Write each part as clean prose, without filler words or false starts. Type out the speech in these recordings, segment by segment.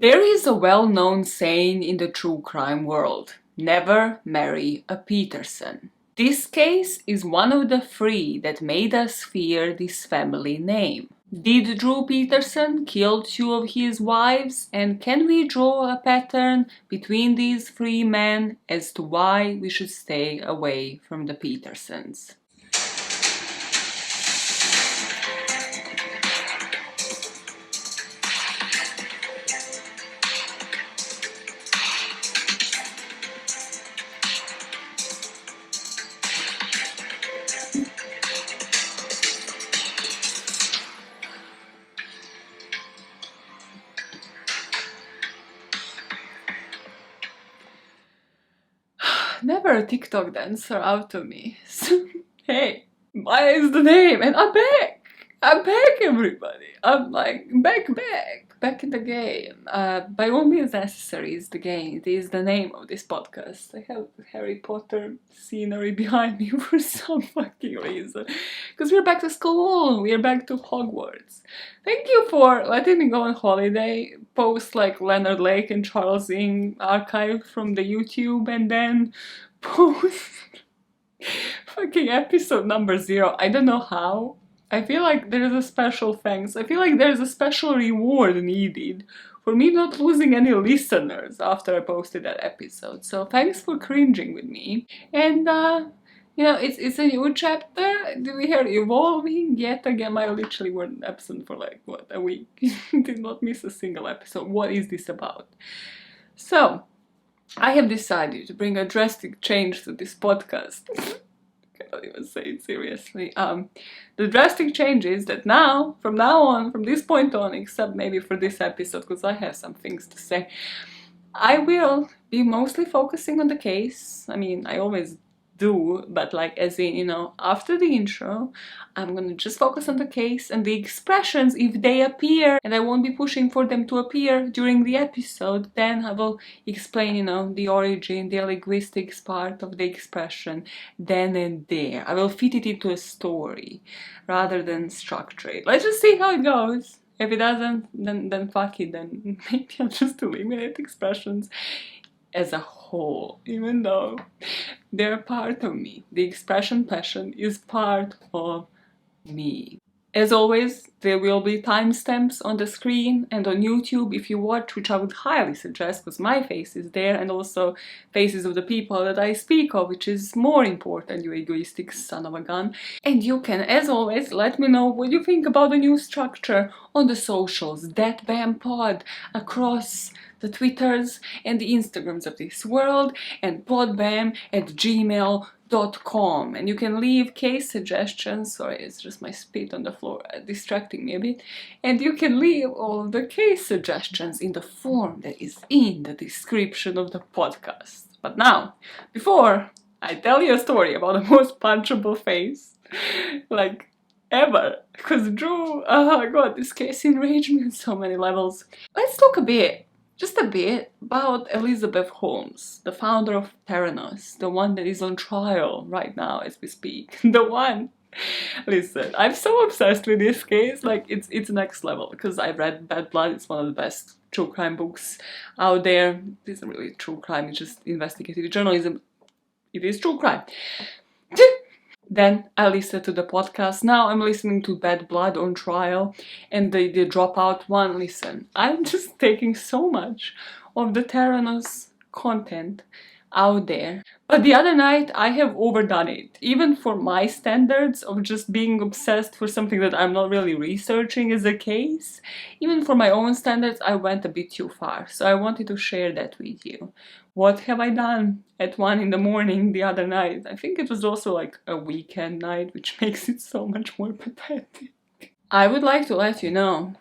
There is a well-known saying in the true crime world: never marry a Peterson. This case is one of the three that made us fear this family name. Did Drew Peterson kill two of his wives, and can we draw a pattern between these three men as to why we should stay away from the Petersons? Never a TikTok dancer out of me. Hey, why is the name? And I'm back! I'm back, everybody! I'm like, back in the game. By all means necessary is the game. It is the name of this podcast. I have Harry Potter scenery behind me for some fucking reason. Because we're back to school, we're back to Hogwarts. Thank you for letting me go on holiday, post like Leonard Lake and Charles Ng archive from the YouTube, and then post fucking episode number 0. I don't know how. I feel like there's a special thanks. I feel like there's a special reward needed for me not losing any listeners after I posted that episode. So thanks for cringing with me. And you know, it's a new chapter. We are evolving yet again. I literally were absent for like what, a week. Did not miss a single episode. What is this about? So I have decided to bring a drastic change to this podcast. Can't even say it seriously. The drastic change is that now, from now on, from this point on, except maybe for this episode, because I have some things to say, I will be mostly focusing on the case. I mean, I always do, but like as in, you know, after the intro, I'm gonna just focus on the case and the expressions if they appear, and I won't be pushing for them to appear during the episode. Then I will explain, you know, the origin, the linguistics part of the expression then and there. I will fit it into a story rather than structure it. Let's just see how it goes. If it doesn't, then fuck it, then maybe I'll just eliminate expressions as a whole, even though they're part of me. The expression passion is part of me. As always, there will be timestamps on the screen and on YouTube if you watch, which I would highly suggest because my face is there, and also faces of the people that I speak of, which is more important, you egoistic son of a gun. And you can, as always, let me know what you think about the new structure on the socials, that BAMN pod, across the Twitters and the Instagrams of this world, and podbam@gmail.com. And you can leave case suggestions. Sorry, it's just my spit on the floor distracting me a bit. And you can leave all of the case suggestions in the form that is in the description of the podcast. But now, before I tell you a story about the most punchable face, like, ever, because Drew, oh my god, this case enraged me on so many levels. Let's talk just a bit about Elizabeth Holmes, the founder of Theranos, the one that is on trial right now as we speak. The one. Listen, I'm so obsessed with this case, like it's next level, because I read Bad Blood. It's one of the best true crime books out there. It isn't really true crime, it's just investigative journalism. It is true crime. Then I listened to the podcast. Now I'm listening to Bad Blood on trial and the Dropout one. Listen, I'm just taking so much of the Theranos content out there. But the other night I have overdone it, even for my standards of just being obsessed for something that I'm not really researching as a case. Even for my own standards, I went a bit too far. So I wanted to share that with you. What have I done at 1 in the morning the other night? I think it was also like a weekend night, which makes it so much more pathetic. I would like to let you know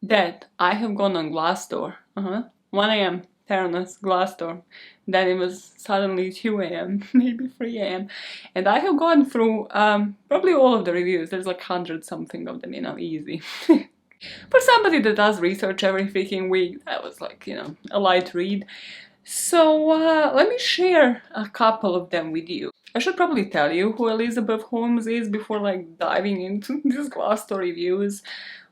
that I have gone on Glassdoor. 1 a.m. Theranos Glassdoor. Then it was suddenly 2 a.m. maybe 3 a.m. And I have gone through probably all of the reviews. There's like 100 something of them, you know, easy. For somebody that does research every freaking week, that was like, you know, a light read. So let me share a couple of them with you. I should probably tell you who Elizabeth Holmes is before like diving into these Glassdoor reviews.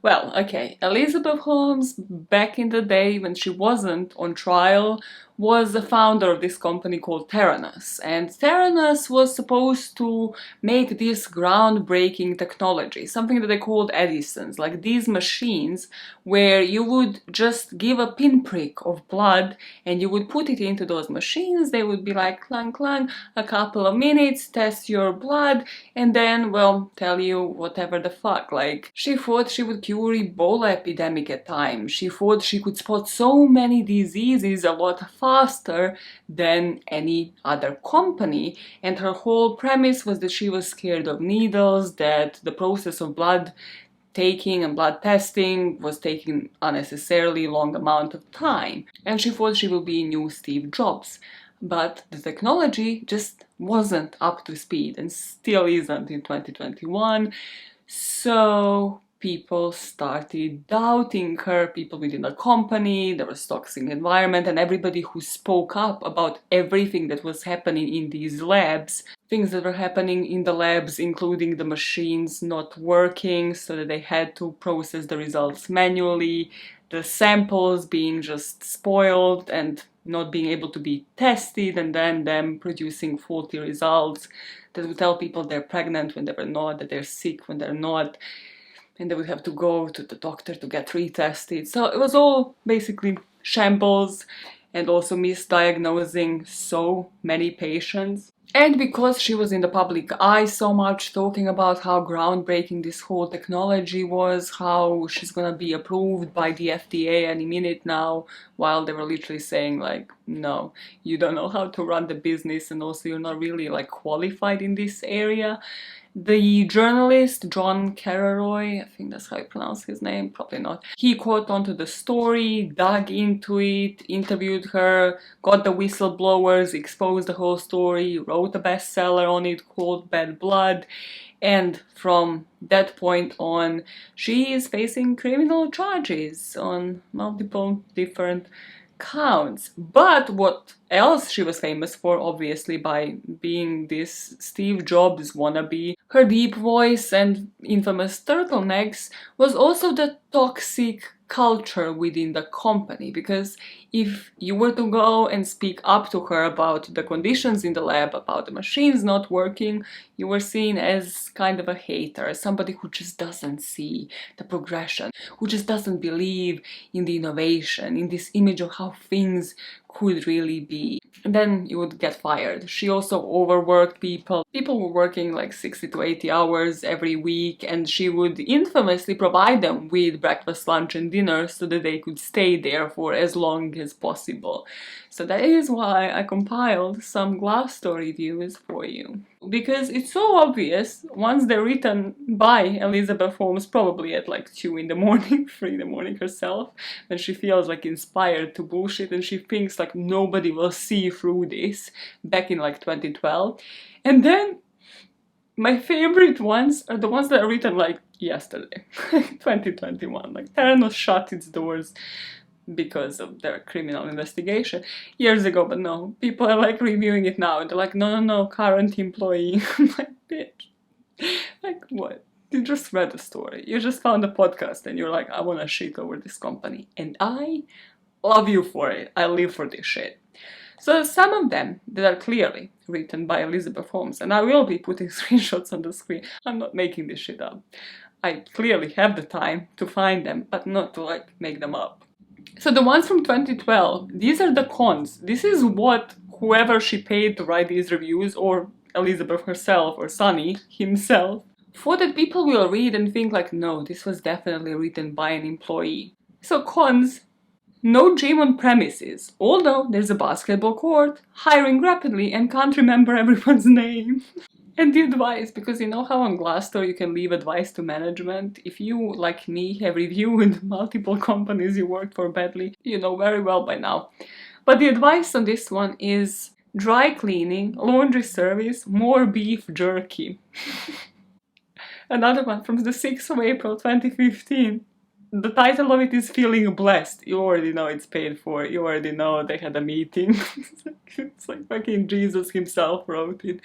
Well, okay, Elizabeth Holmes, back in the day when she wasn't on trial, was the founder of this company called Theranos. And Theranos was supposed to make this groundbreaking technology, something that they called Edison's, like these machines where you would just give a pinprick of blood and you would put it into those machines. They would be like clang clang, a couple of minutes, test your blood, and then, well, tell you whatever the fuck. Like, she thought she would cure Ebola epidemic at times. She thought she could spot so many diseases a lot faster than any other company, and her whole premise was that she was scared of needles, that the process of blood taking and blood testing was taking unnecessarily long amount of time, and she thought she would be new Steve Jobs. But the technology just wasn't up to speed and still isn't in 2021. So people started doubting her, people within the company, there was toxic environment, and everybody who spoke up about everything that was happening in these labs, things that were happening in the labs, including the machines not working so that they had to process the results manually, the samples being just spoiled and not being able to be tested, and then them producing faulty results that would tell people they're pregnant when they were not, that they're sick when they're not, and they would have to go to the doctor to get retested. So it was all basically shambles and also misdiagnosing so many patients. And because she was in the public eye so much, talking about how groundbreaking this whole technology was, how she's gonna be approved by the FDA any minute now, while they were literally saying like, no, you don't know how to run the business, and also you're not really like qualified in this area. The journalist John Carreroy, I think that's how you pronounce his name, probably not, he caught onto the story, dug into it, interviewed her, got the whistleblowers, exposed the whole story, wrote a bestseller on it called Bad Blood, and from that point on, she is facing criminal charges on multiple different counts. But what else she was famous for, obviously, by being this Steve Jobs wannabe, her deep voice and infamous turtlenecks, was also the toxic culture within the company. Because if you were to go and speak up to her about the conditions in the lab, about the machines not working, you were seen as kind of a hater, somebody who just doesn't see the progression, who just doesn't believe in the innovation, in this image of how things could really be. And then you would get fired. She also overworked people. People were working like 60 to 80 hours every week, and she would infamously provide them with breakfast, lunch, and dinner so that they could stay there for as long as possible. So that is why I compiled some Glassdoor reviews for you. Because it's so obvious, once they're written by Elizabeth Holmes, probably at like 2 in the morning, 3 in the morning herself, and she feels like inspired to bullshit, and she thinks like nobody will see through this, back in like 2012. And then my favorite ones are the ones that are written like yesterday, 2021, like Theranos shut its doors because of their criminal investigation years ago, but no, people are like reviewing it now and they're like, no, current employee. I'm like, bitch, like what? You just read the story, you just found a podcast and you're like, I want to shit over this company, and I love you for it. I live for this shit. So some of them that are clearly written by Elizabeth Holmes, and I will be putting screenshots on the screen. I'm not making this shit up. I clearly have the time to find them, but not to like make them up. So the ones from 2012, these are the cons. This is what whoever she paid to write these reviews, or Elizabeth herself, or Sonny himself, thought that people will read and think like, no, this was definitely written by an employee. So cons: no gym on premises, although there's a basketball court, hiring rapidly and can't remember everyone's name. And the advice, because you know how on Glassdoor you can leave advice to management? If you, like me, have reviewed multiple companies you worked for badly, you know very well by now. But the advice on this one is dry cleaning, laundry service, more beef jerky. Another one from the 6th of April 2015. the title of it is Feeling Blessed. You already know it's paid for. You already know they had a meeting. It's like fucking Jesus himself wrote it.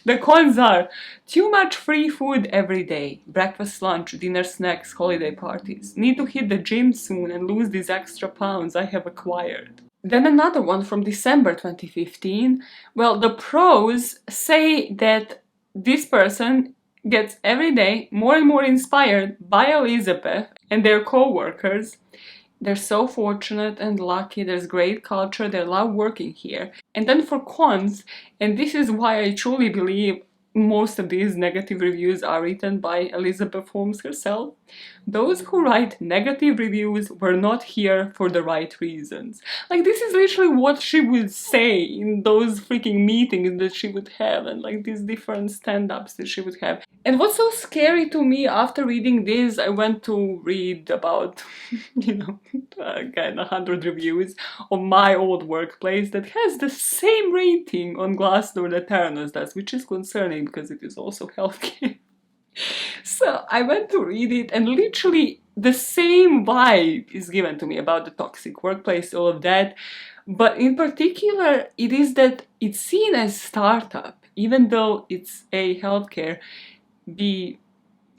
The cons are too much free food every day. Breakfast, lunch, dinner, snacks, holiday parties. Need to hit the gym soon and lose these extra pounds I have acquired. Then another one from December 2015. Well, the pros say that this person gets every day more and more inspired by Elizabeth and their co-workers. They're so fortunate and lucky, there's great culture, they love working here. And then for cons, and this is why I truly believe most of these negative reviews are written by Elizabeth Holmes herself. Those who write negative reviews were not here for the right reasons. Like, this is literally what she would say in those freaking meetings that she would have, and like these different stand-ups that she would have. And what's so scary to me, after reading this, I went to read about, again, 100 reviews of my old workplace that has the same rating on Glassdoor that Theranos does, which is concerning because it is also healthcare. So I went to read it, and literally the same vibe is given to me about the toxic workplace, all of that. But in particular, it is that it's seen as startup, even though it's a healthcare, be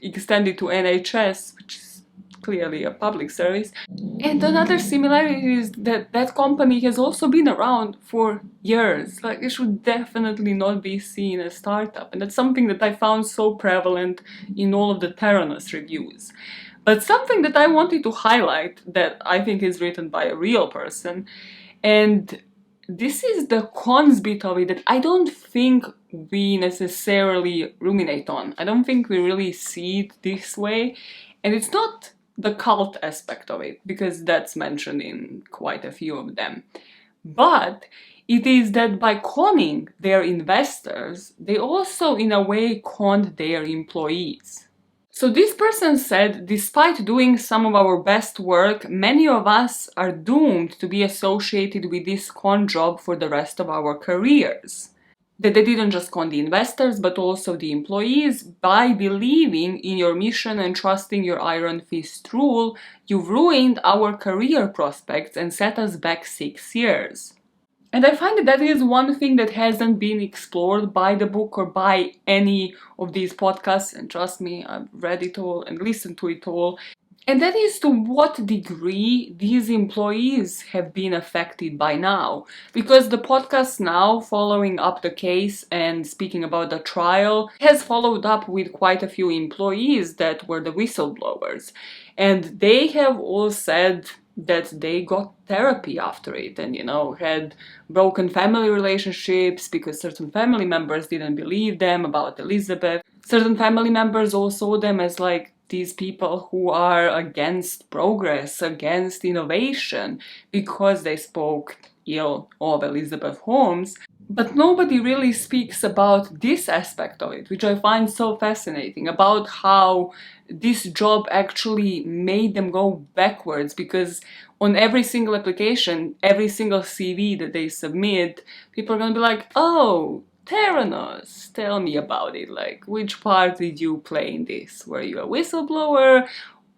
extended to NHS, which is clearly a public service. And another similarity is that that company has also been around for years. Like, it should definitely not be seen as startup. And that's something that I found so prevalent in all of the Theranos reviews. But something that I wanted to highlight that I think is written by a real person, and this is the cons bit of it that I don't think we necessarily ruminate on. I don't think we really see it this way. And it's not the cult aspect of it, because that's mentioned in quite a few of them. But it is that by conning their investors, they also in a way conned their employees. So this person said, despite doing some of our best work, many of us are doomed to be associated with this con job for the rest of our careers. That they didn't just con the investors, but also the employees. By believing in your mission and trusting your iron fist rule, you've ruined our career prospects and set us back 6 years. And I find that is one thing that hasn't been explored by the book or by any of these podcasts, and trust me, I've read it all and listened to it all. And that is to what degree these employees have been affected by now. Because the podcast now, following up the case and speaking about the trial, has followed up with quite a few employees that were the whistleblowers. And they have all said that they got therapy after it and, had broken family relationships because certain family members didn't believe them about Elizabeth. Certain family members all saw them as like these people who are against progress, against innovation, because they spoke ill of Elizabeth Holmes. But nobody really speaks about this aspect of it, which I find so fascinating, about how this job actually made them go backwards, because on every single application, every single CV that they submit, people are going to be like, oh, Theranos, tell me about it. Like, which part did you play in this? Were you a whistleblower?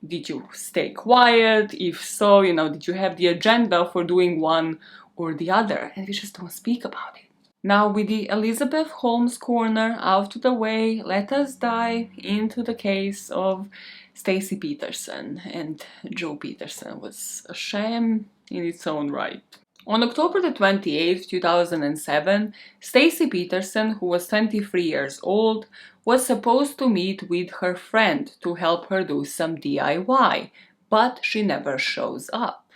Did you stay quiet? If so, did you have the agenda for doing one or the other? And we just don't speak about it. Now, with the Elizabeth Holmes corner out of the way, let us dive into the case of Stacy Peterson. And Drew Peterson was a shame in its own right. On October the 28th, 2007, Stacy Peterson, who was 23 years old, was supposed to meet with her friend to help her do some DIY, but she never shows up.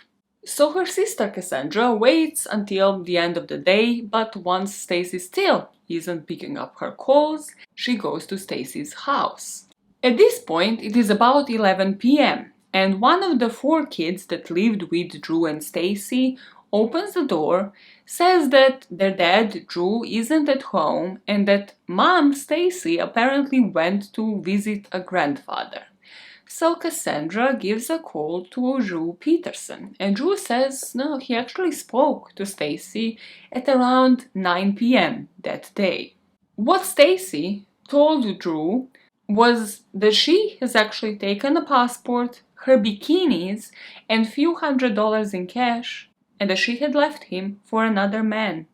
So her sister Cassandra waits until the end of the day, but once Stacy still isn't picking up her calls, she goes to Stacy's house. At this point, it is about 11 p.m., and one of the 4 kids that lived with Drew and Stacy opens the door, says that their dad, Drew, isn't at home, and that mom, Stacy, apparently went to visit a grandfather. So Cassandra gives a call to Drew Peterson, and Drew says no, he actually spoke to Stacy at around 9 p.m. that day. What Stacy told Drew was that she has actually taken a passport, her bikinis and few $100s in cash, and that she had left him for another man.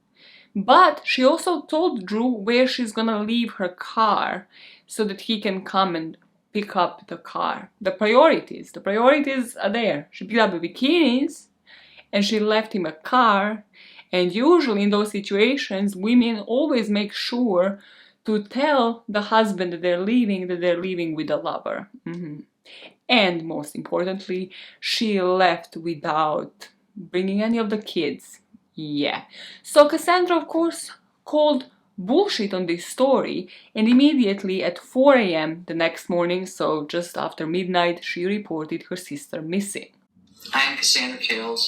But she also told Drew where she's gonna leave her car so that he can come and pick up the car. The priorities are there. She picked up the bikinis and she left him a car. And usually in those situations, women always make sure to tell the husband that they're leaving with a lover. And most importantly, she left without bringing any of the kids. Yeah. So Cassandra, of course, called bullshit on this story, and immediately at 4 a.m. the next morning, so just after midnight, she reported her sister missing. I am Cassandra Kales,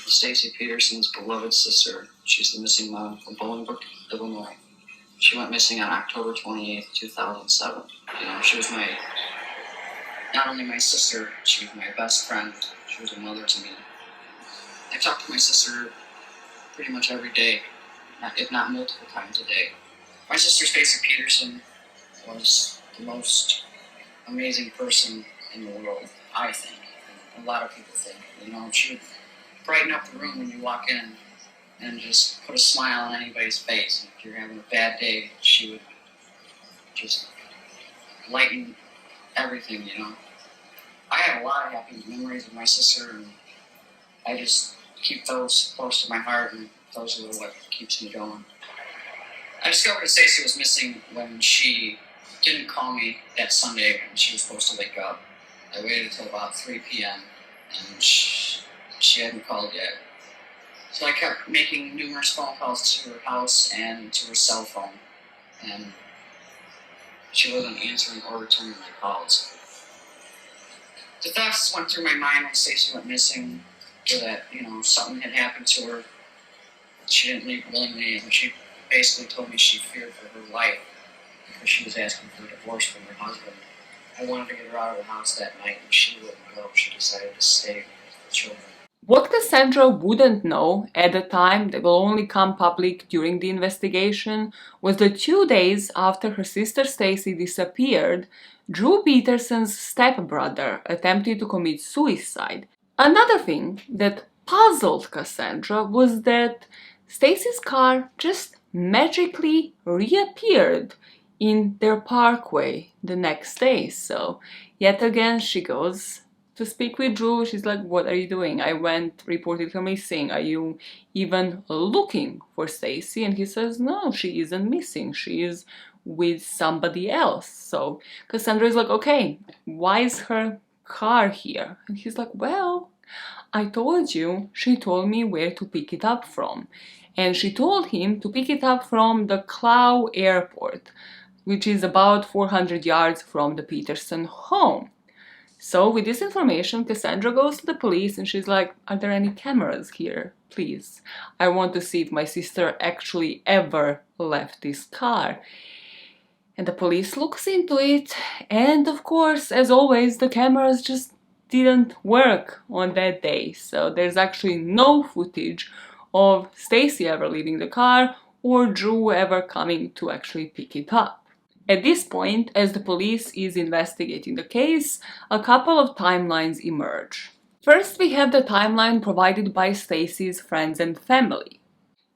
Stacy Peterson's beloved sister. She's the missing mom from Bolingbrook, Illinois. She went missing on October 28th, 2007. She was not only my sister, she was my best friend. She was a mother to me. I talked to my sister pretty much every day, if not multiple times a day. My sister Stacy Peterson was the most amazing person in the world, I think. A lot of people think. She would brighten up the room when you walk in and just put a smile on anybody's face. If you're having a bad day, she would just lighten everything, I have a lot of happy memories of my sister, and I just keep those close to my heart, and those are what keeps me going. I discovered that Stacy was missing when she didn't call me that Sunday when she was supposed to wake up. I waited until about 3 p.m. and she hadn't called yet. So I kept making numerous phone calls to her house and to her cell phone, and she wasn't answering or returning my calls. The thoughts went through my mind when Stacy went missing, that something had happened to her. She didn't leave willingly, and she basically told me she feared for her life because she was asking for a divorce from her husband. I wanted to get her out of the house that night, and she wouldn't go. She decided to stay with the children. What Cassandra wouldn't know at the time, that will only come public during the investigation, was that 2 days after her sister Stacy disappeared, Drew Peterson's stepbrother attempted to commit suicide. Another thing that puzzled Cassandra was that Stacy's car just magically reappeared in their parkway the next day. So yet again she goes to speak with Drew. She's like, what are you doing? I reported her missing. Are you even looking for Stacy? And he says, no, she isn't missing. She is with somebody else. So Cassandra is like, okay, why is her car here? And he's like, well, I told you. She told me where to pick it up from. And she told him to pick it up from the Clow Airport, which is about 400 yards from the Peterson home. So with this information, Cassandra goes to the police and she's like, are there any cameras here? Please. I want to see if my sister actually ever left this car. And the police looks into it, and of course, as always, the cameras just didn't work on that day. So there's actually no footage of Stacy ever leaving the car or Drew ever coming to actually pick it up. At this point, as the police is investigating the case, a couple of timelines emerge. First, we have the timeline provided by Stacy's friends and family.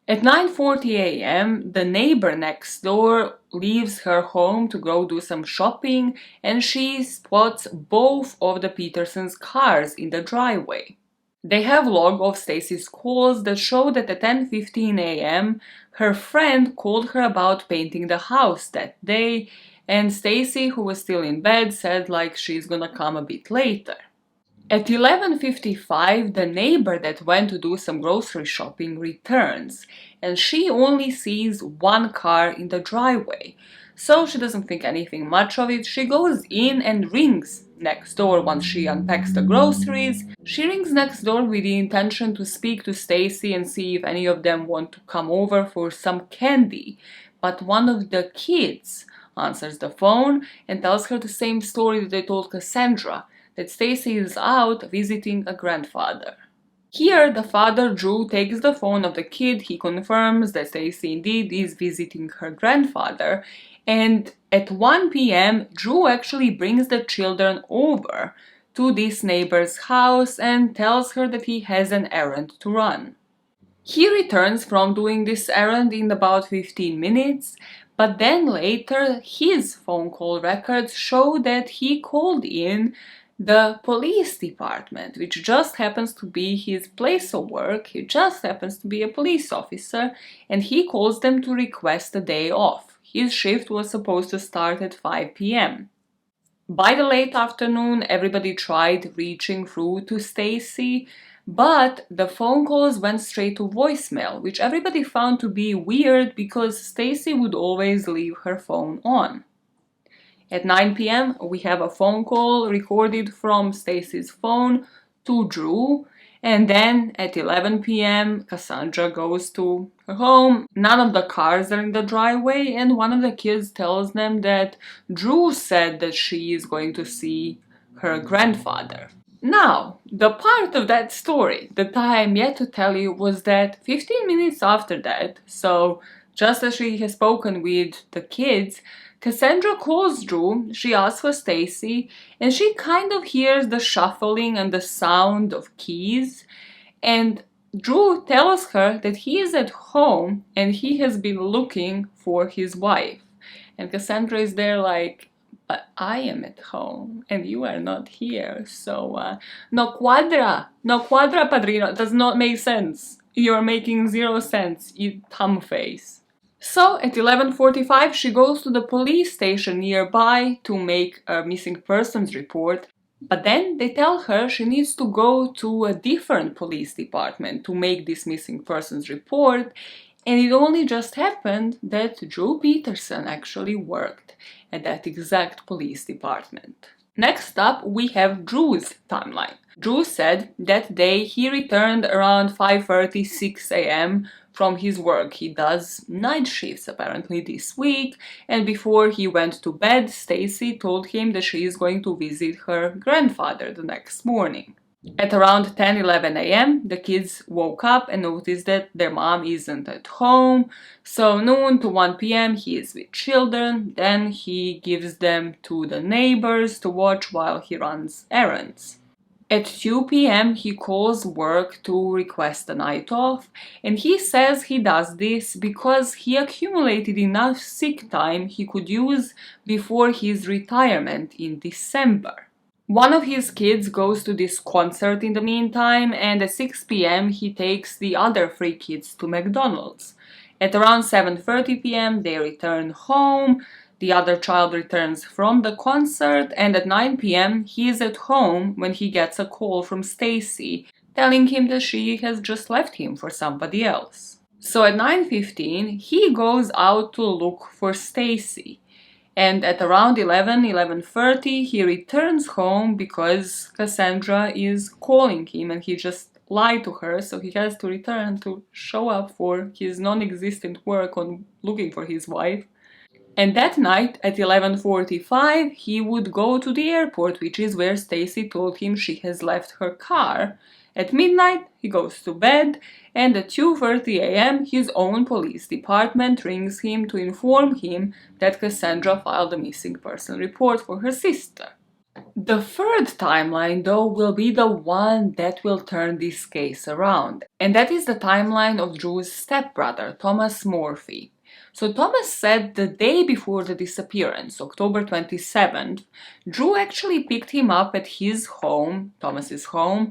At 9:40 a.m., the neighbor next door leaves her home to go do some shopping, and she spots both of the Petersons' cars in the driveway. They have log of Stacy's calls that show that at 10:15 a.m., her friend called her about painting the house that day, and Stacy, who was still in bed, said she's gonna come a bit later. At 11:55, the neighbor that went to do some grocery shopping returns, and she only sees one car in the driveway. So she doesn't think anything much of it. She goes in and rings next door once she unpacks the groceries. She rings next door with the intention to speak to Stacy and see if any of them want to come over for some candy. But one of the kids answers the phone and tells her the same story that they told Cassandra, that Stacy is out visiting a grandfather. Here, the father, Drew, takes the phone of the kid. He confirms that Stacy indeed is visiting her grandfather, and at 1 p.m., Drew actually brings the children over to this neighbor's house and tells her that he has an errand to run. He returns from doing this errand in about 15 minutes, but then later his phone call records show that he called in the police department, which just happens to be his place of work. He just happens to be a police officer, and he calls them to request a day off. His shift was supposed to start at 5 p.m. By the late afternoon, everybody tried reaching through to Stacy, but the phone calls went straight to voicemail, which everybody found to be weird because Stacy would always leave her phone on. At 9 p.m., we have a phone call recorded from Stacy's phone to Drew, and then at 11 p.m., Cassandra goes to her home. None of the cars are in the driveway, and one of the kids tells them that Drew said that she is going to see her grandfather. Now, the part of that story that I am yet to tell you was that 15 minutes after that, so just as she has spoken with the kids, Cassandra calls Drew, she asks for Stacy, and she kind of hears the shuffling and the sound of keys, and Drew tells her that he is at home and he has been looking for his wife. And Cassandra is there like, but I am at home and you are not here, so no cuadra, padrino, does not make sense. You're making zero sense, you thumb face. So at 11:45 she goes to the police station nearby to make a missing persons report, but then they tell her she needs to go to a different police department to make this missing persons report, and it only just happened that Drew Peterson actually worked at that exact police department. Next up, we have Drew's timeline. Drew said that day he returned around 5:36 a.m. from his work. He does night shifts apparently this week, and before he went to bed, Stacy told him that she is going to visit her grandfather the next morning. At around 10:11 a.m., the kids woke up and noticed that their mom isn't at home, so noon to 1 p.m. he is with children, then he gives them to the neighbors to watch while he runs errands. At 2 p.m. he calls work to request a night off, and he says he does this because he accumulated enough sick time he could use before his retirement in December. One of his kids goes to this concert in the meantime, and at 6 p.m. he takes the other 3 kids to McDonald's. At around 7:30 p.m. they return home. The other child returns from the concert, and at 9 p.m. he is at home when he gets a call from Stacy telling him that she has just left him for somebody else. So at 9:15 he goes out to look for Stacy, and at around 11:30 he returns home because Cassandra is calling him and he just lied to her, so he has to return to show up for his non-existent work on looking for his wife. And that night at 11:45 he would go to the airport, which is where Stacy told him she has left her car. At midnight he goes to bed, and at 2:30 a.m. his own police department rings him to inform him that Cassandra filed a missing person report for her sister. The third timeline, though, will be the one that will turn this case around, and that is the timeline of Drew's stepbrother, Thomas Morphy. So Thomas said the day before the disappearance, October 27th, Drew actually picked him up at his home, Thomas's home,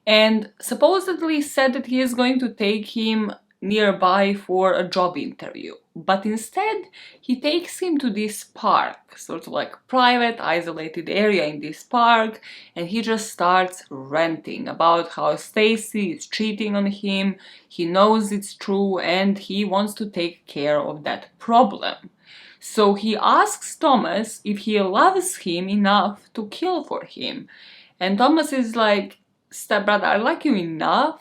and supposedly said that he is going to take him nearby for a job interview. But instead, he takes him to this park, sort of like private, isolated area in this park, and he just starts ranting about how Stacy is cheating on him, he knows it's true, and he wants to take care of that problem. So he asks Thomas if he loves him enough to kill for him. And Thomas is like, stepbrother, I like you enough,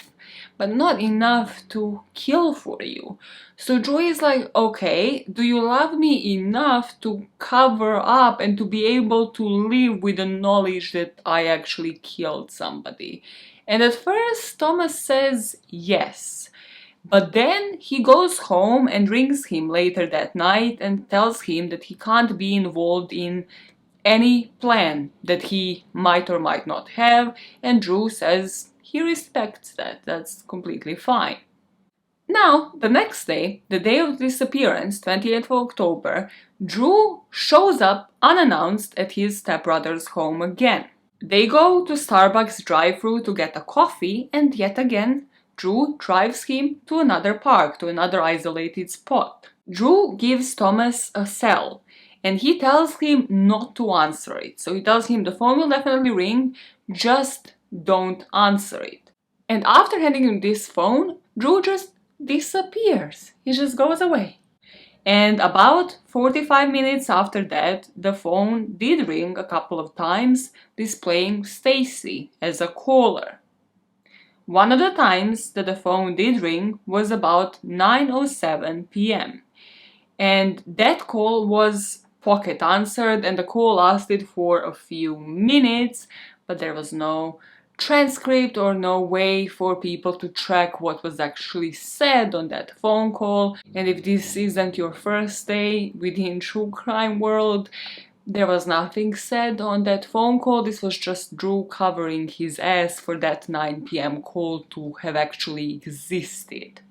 but not enough to kill for you. So Drew is like, okay, do you love me enough to cover up and to be able to live with the knowledge that I actually killed somebody? And at first Thomas says yes. But then he goes home and rings him later that night and tells him that he can't be involved in any plan that he might or might not have, and Drew says he respects that. That's completely fine. Now, the next day, the day of disappearance, 28th of October, Drew shows up unannounced at his stepbrother's home again. They go to Starbucks drive-thru to get a coffee, and yet again, Drew drives him to another park, to another isolated spot. Drew gives Thomas a cell, and he tells him not to answer it. So he tells him the phone will definitely ring, just don't answer it. And after handing him this phone, Drew just disappears. He just goes away. And about 45 minutes after that, the phone did ring a couple of times, displaying Stacy as a caller. One of the times that the phone did ring was about 9:07 p.m. And that call was pocket answered, and the call lasted for a few minutes, but there was no transcript or no way for people to track what was actually said on that phone call. And if this isn't your first day within true crime world, there was nothing said on that phone call. This was just Drew covering his ass for that 9 p.m. call to have actually existed.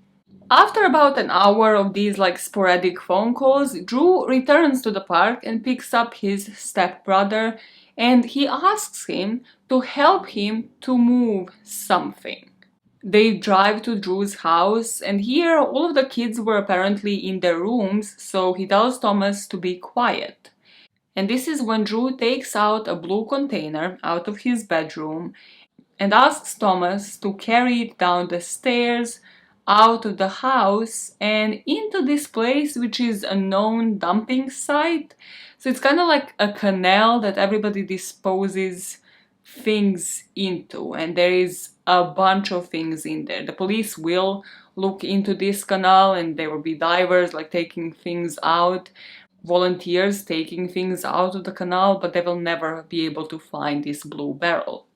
After about an hour of these sporadic phone calls, Drew returns to the park and picks up his stepbrother, and he asks him to help him to move something. They drive to Drew's house, and here all of the kids were apparently in their rooms, so he tells Thomas to be quiet. And this is when Drew takes out a blue container out of his bedroom and asks Thomas to carry it down the stairs, out of the house, and into this place, which is a known dumping site. So it's kind of like a canal that everybody disposes things into, and there is a bunch of things in there. The police will look into this canal, and there will be divers taking things out, volunteers taking things out of the canal, but they will never be able to find this blue barrel.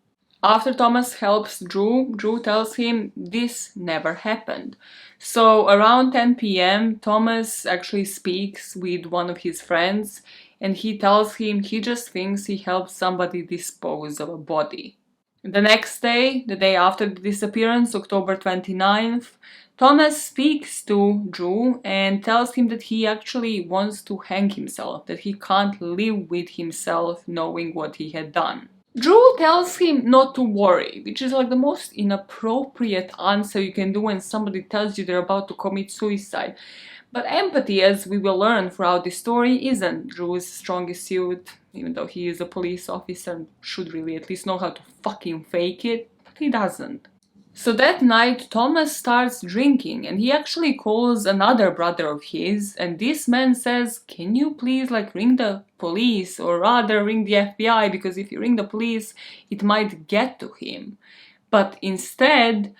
After Thomas helps Drew, Drew tells him this never happened. So around 10 p.m., Thomas actually speaks with one of his friends, and he tells him he just thinks he helped somebody dispose of a body. The next day, the day after the disappearance, October 29th, Thomas speaks to Drew and tells him that he actually wants to hang himself, that he can't live with himself knowing what he had done. Drew tells him not to worry, which is the most inappropriate answer you can do when somebody tells you they're about to commit suicide. But empathy, as we will learn throughout the story, isn't Drew's strongest suit, even though he is a police officer and should really at least know how to fucking fake it, but he doesn't. So that night, Thomas starts drinking, and he actually calls another brother of his, and this man says, can you please ring the police, or rather ring the FBI, because if you ring the police, it might get to him. But instead,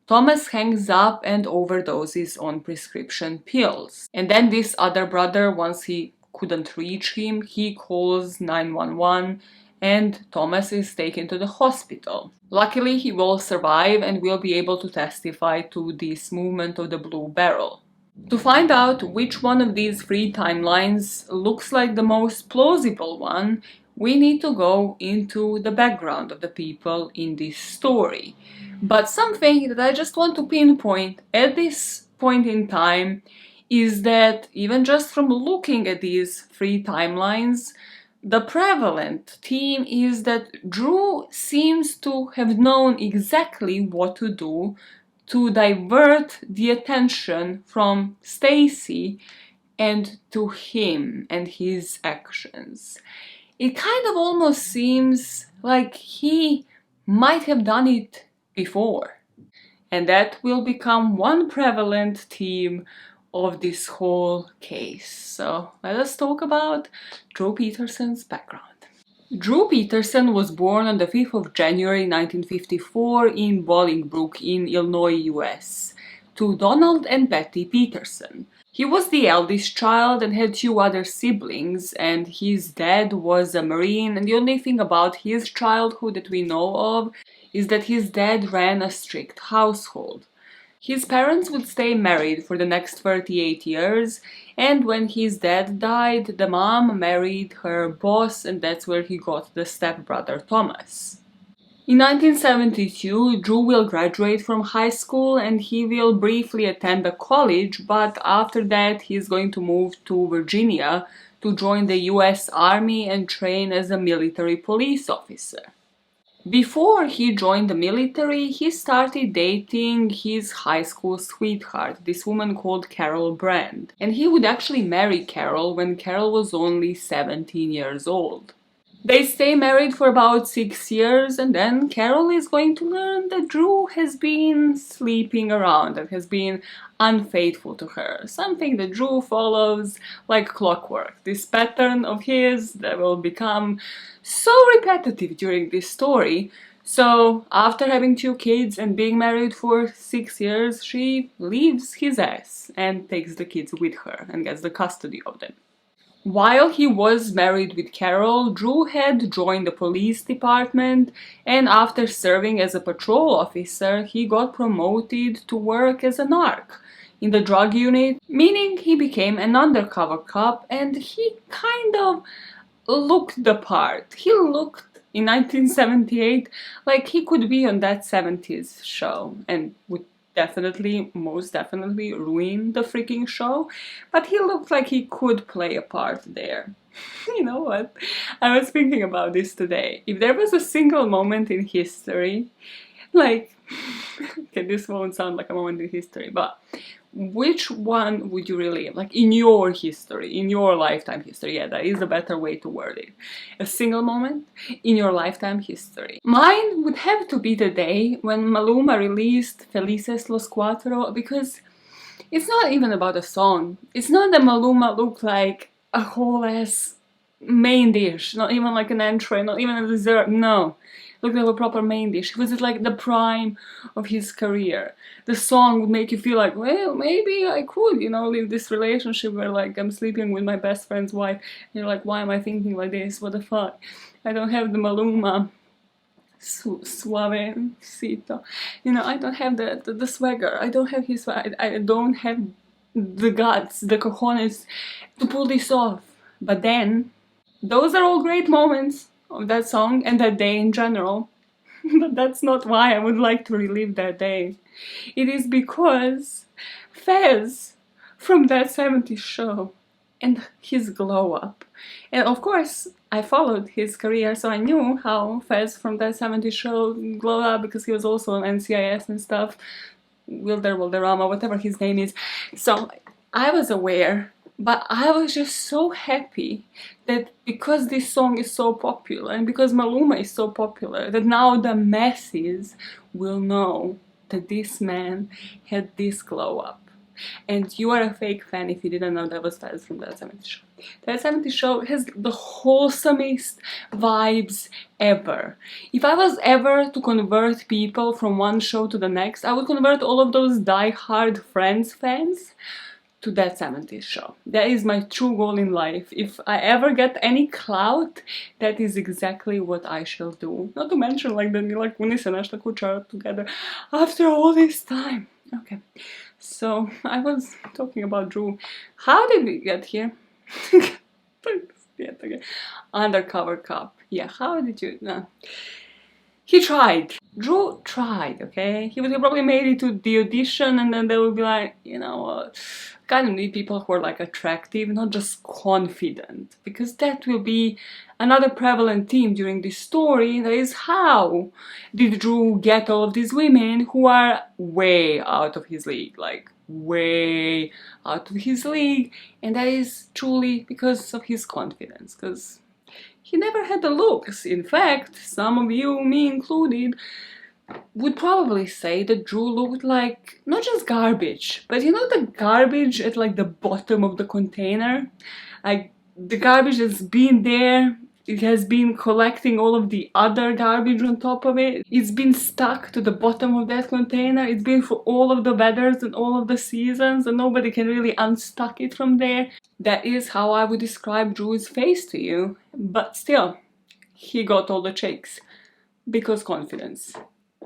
Thomas hangs up and overdoses on prescription pills. And then this other brother, once he couldn't reach him, he calls 911, and Thomas is taken to the hospital. Luckily, he will survive and will be able to testify to this movement of the blue barrel. To find out which one of these three timelines looks like the most plausible one, we need to go into the background of the people in this story. But something that I just want to pinpoint at this point in time is that even just from looking at these three timelines, the prevalent theme is that Drew seems to have known exactly what to do to divert the attention from Stacy and to him and his actions. It kind of almost seems like he might have done it before. And that will become one prevalent theme of this whole case. So let us talk about Drew Peterson's background. Drew Peterson was born on the 5th of January 1954 in Bolingbrook in Illinois, US, to Donald and Betty Peterson. He was the eldest child and had two other siblings, and his dad was a Marine, and the only thing about his childhood that we know of is that his dad ran a strict household. His parents would stay married for the next 38 years, and when his dad died, the mom married her boss, and that's where he got the stepbrother Thomas. In 1972, Drew will graduate from high school and he will briefly attend a college, but after that he's going to move to Virginia to join the US Army and train as a military police officer. Before he joined the military, he started dating his high school sweetheart, this woman called Carol Brand. And he would actually marry Carol when Carol was only 17 years old. They stay married for about 6 years, and then Carol is going to learn that Drew has been sleeping around and has been unfaithful to her. Something that Drew follows like clockwork. This pattern of his that will become so repetitive during this story. So after having 2 kids and being married for 6 years, she leaves his ass and takes the kids with her and gets the custody of them. While he was married with Carol, Drew had joined the police department, and after serving as a patrol officer, he got promoted to work as a narc in the drug unit, meaning he became an undercover cop, and he kind of looked the part. He looked, in 1978, like he could be on that 70s show, and would most definitely ruin the freaking show, but he looked like he could play a part there. You know what? I was thinking about this today. If there was a single moment in history, like, okay, this won't sound like a moment in history, but which one would you relive? Like, in your history, in your lifetime history. Yeah, that is a better way to word it. A single moment in your lifetime history. Mine would have to be the day when Maluma released Felices Los Cuatro, because it's not even about a song. It's not that Maluma looked like a whole ass main dish, not even like an entree, not even a dessert, no. Looked like a proper main dish. It was at like the prime of his career. The song would make you feel like, well, maybe I could, you know, live this relationship where like I'm sleeping with my best friend's wife. And you're like, why am I thinking like this? What the fuck? I don't have the Maluma suavecito. You know, I don't have the swagger. I don't have his, I don't have the guts, the cojones to pull this off. But then, those are all great moments of that song and that day in general, but that's not why I would like to relive that day. It is because Fez from that 70s show and his glow up. And of course, I followed his career, so I knew how Fez from that 70s show glowed up because he was also on NCIS and stuff. Wilderama, whatever his name is. So I was aware. But I was just so happy that because this song is so popular and because Maluma is so popular, that now the masses will know that this man had this glow up. And you are a fake fan if you didn't know that was Fez from that 70s show. That 70s show has the wholesomest vibes ever. If I was ever to convert people from one show to the next, I would convert all of those die-hard Friends fans to that 70s show. That is my true goal in life. If I ever get any clout, that is exactly what I shall do. Not to mention like the Mila Kunis and Ashla Kutcher together after all this time. Okay, so I was talking about Drew. How did we get here? Undercover cop. Yeah, how did you... No. He tried. Drew tried, okay? He would have probably made it to the audition and then they would be like, you know what, kind of need people who are like attractive, not just confident. Because that will be another prevalent theme during this story. That is, how did Drew get all of these women who are way out of his league? Like, way out of his league. And that is truly because of his confidence. Because he never had the looks. In fact, some of you, me included, would probably say that Drew looked like not just garbage, but you know the garbage at like the bottom of the container? Like the garbage that's been there, it has been collecting all of the other garbage on top of it. It's been stuck to the bottom of that container. It's been for all of the weathers and all of the seasons and nobody can really unstuck it from there. That is how I would describe Drew's face to you. But still, he got all the chicks. Because confidence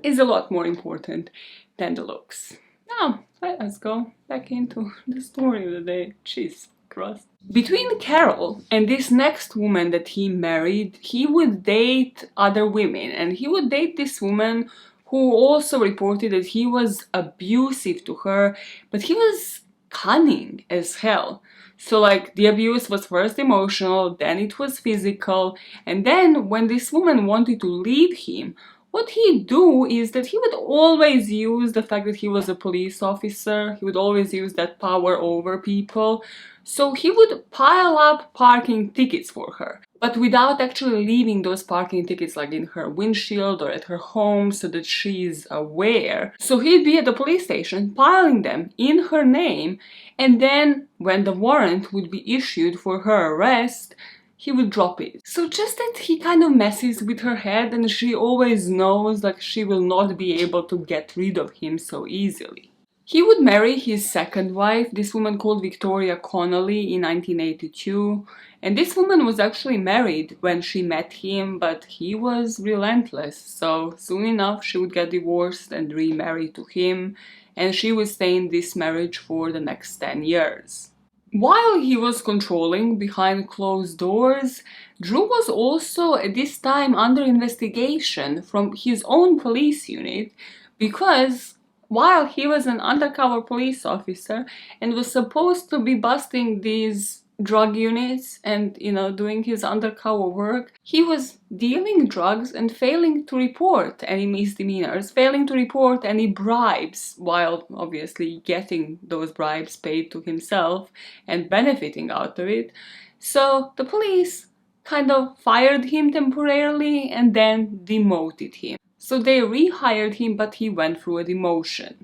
is a lot more important than the looks. now let's go back into the story of the day. Jesus Christ. Between Carol and this next woman that he married, he would date other women, and he would date this woman who also reported that he was abusive to her, but he was cunning as hell. So like the abuse was first emotional, then it was physical, and then when this woman wanted to leave him, what he'd do is that he would always use the fact that he was a police officer, he would always use that power over people, so he would pile up parking tickets for her, but without actually leaving those parking tickets like in her windshield or at her home so that she's aware. So he'd be at the police station piling them in her name, and then when the warrant would be issued for her arrest, he would drop it. So just that he kind of messes with her head, and she always knows like she will not be able to get rid of him so easily. He would marry his second wife, this woman called Victoria Connolly, in 1982, and this woman was actually married when she met him, but he was relentless, so soon enough she would get divorced and remarry to him, and she would stay in this marriage for the next 10 years. While he was controlling behind closed doors, Drew was also at this time under investigation from his own police unit because while he was an undercover police officer and was supposed to be busting these drug units and, doing his undercover work, he was dealing drugs and failing to report any misdemeanors, failing to report any bribes, while obviously getting those bribes paid to himself and benefiting out of it. So the police kind of fired him temporarily and then demoted him. So they rehired him, but he went through a demotion.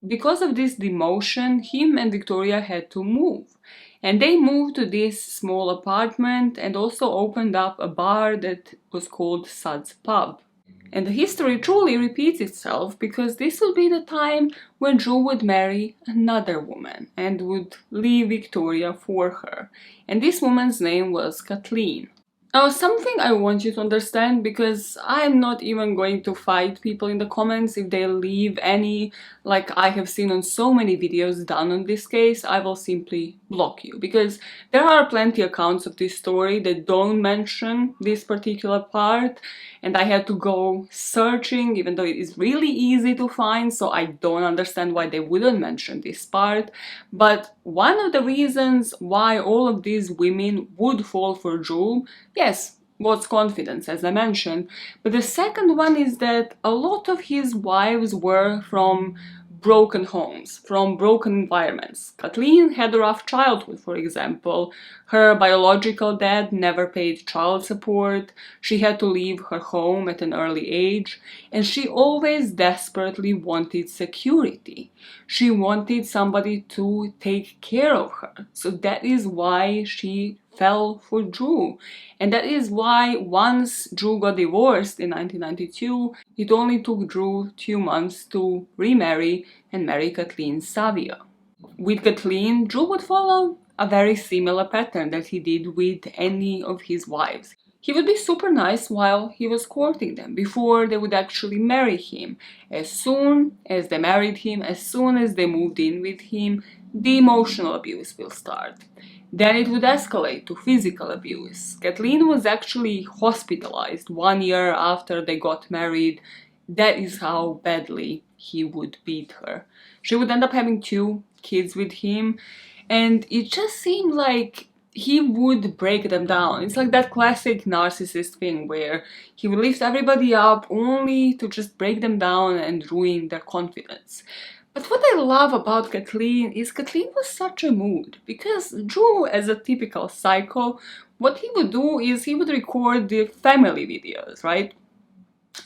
Because of this demotion, him and Victoria had to move. And they moved to this small apartment and also opened up a bar that was called Sud's Pub. And the history truly repeats itself because this would be the time when Drew would marry another woman and would leave Victoria for her. And this woman's name was Kathleen. Now, something I want you to understand, because I'm not even going to fight people in the comments if they leave any, like I have seen on so many videos done on this case, I will simply block you. Because there are plenty accounts of this story that don't mention this particular part, and I had to go searching, even though it is really easy to find, so I don't understand why they wouldn't mention this part. But one of the reasons why all of these women would fall for Drew, yes, was confidence, as I mentioned, but the second one is that a lot of his wives were from broken homes, from broken environments. Kathleen had a rough childhood, for example. Her biological dad never paid child support, she had to leave her home at an early age, and she always desperately wanted security. She wanted somebody to take care of her. So that is why she fell for Drew. And that is why once Drew got divorced in 1992, it only took Drew 2 months to remarry and marry Kathleen Savia. With Kathleen, Drew would follow a very similar pattern that he did with any of his wives. He would be super nice while he was courting them, before they would actually marry him. As soon as they married him, as soon as they moved in with him, the emotional abuse will start. Then it would escalate to physical abuse. Kathleen was actually hospitalized 1 year after they got married. That is how badly he would beat her. She would end up having 2 kids with him, and it just seemed like he would break them down. It's like that classic narcissist thing where he would lift everybody up only to just break them down and ruin their confidence. But what I love about Kathleen is Kathleen was such a mood, because Drew, as a typical psycho, what he would do is he would record the family videos, right?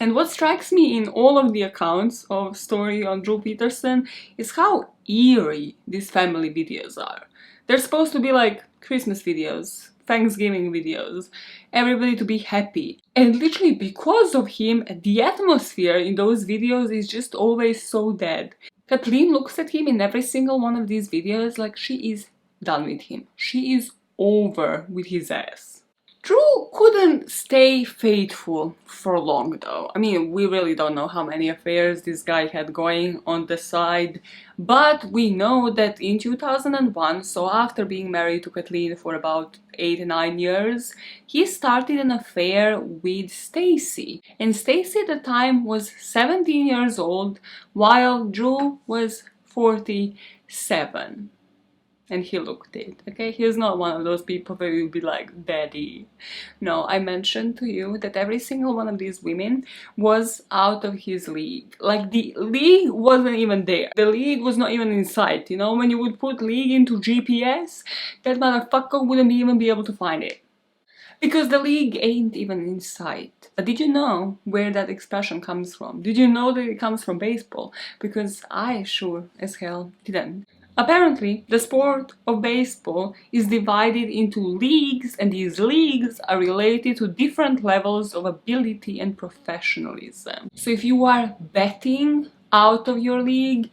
And what strikes me in all of the accounts of story on Drew Peterson is how eerie these family videos are. They're supposed to be like Christmas videos, Thanksgiving videos, everybody to be happy. And literally because of him, the atmosphere in those videos is just always so dead. Kathleen looks at him in every single one of these videos like she is done with him. She is over with his ass. Drew couldn't stay faithful for long though. I mean, we really don't know how many affairs this guy had going on the side, but we know that in 2001, so after being married to Kathleen for about 8-9 years, he started an affair with Stacy. And Stacy at the time was 17 years old, while Drew was 47. And he looked it, okay? He's not one of those people that will be like, daddy. No, I mentioned to you that every single one of these women was out of his league. Like, the league wasn't even there. The league was not even in sight, you know? When you would put league into GPS, that motherfucker wouldn't even be able to find it. Because the league ain't even in sight. But did you know where that expression comes from? Did you know that it comes from baseball? Because I sure as hell didn't. Apparently, the sport of baseball is divided into leagues, and these leagues are related to different levels of ability and professionalism. So if you are betting out of your league,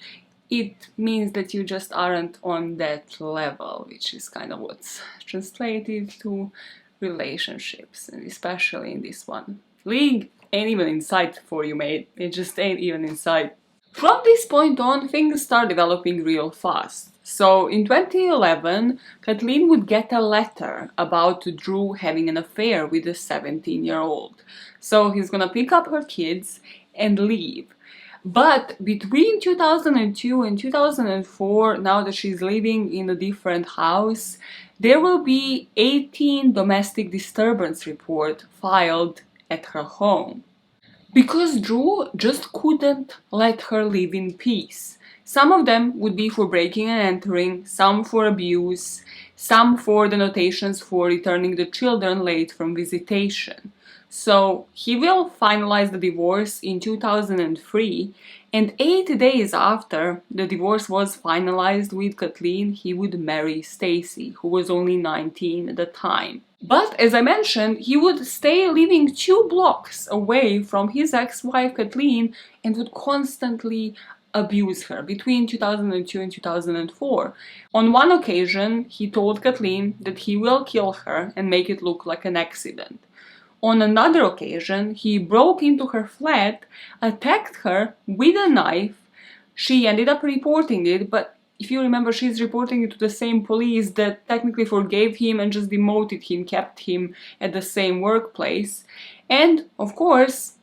it means that you just aren't on that level, which is kind of what's translated to relationships, and especially in this one. League ain't even in sight for you, mate. It just ain't even in sight. From this point on, things start developing real fast. So in 2011, Kathleen would get a letter about Drew having an affair with a 17-year-old. So he's gonna pick up her kids and leave. But between 2002 and 2004, now that she's living in a different house, there will be 18 domestic disturbance reports filed at her home. Because Drew just couldn't let her live in peace. Some of them would be for breaking and entering, some for abuse, some for the notations for returning the children late from visitation. So he will finalize the divorce in 2003, and 8 days after the divorce was finalized with Kathleen, he would marry Stacy, who was only 19 at the time. But as I mentioned, he would stay living 2 blocks away from his ex-wife Kathleen and would constantly abuse her between 2002 and 2004. On one occasion, he told Kathleen that he will kill her and make it look like an accident. On another occasion, he broke into her flat, attacked her with a knife. She ended up reporting it, but if you remember, she's reporting it to the same police that technically forgave him and just demoted him, kept him at the same workplace. And, of course,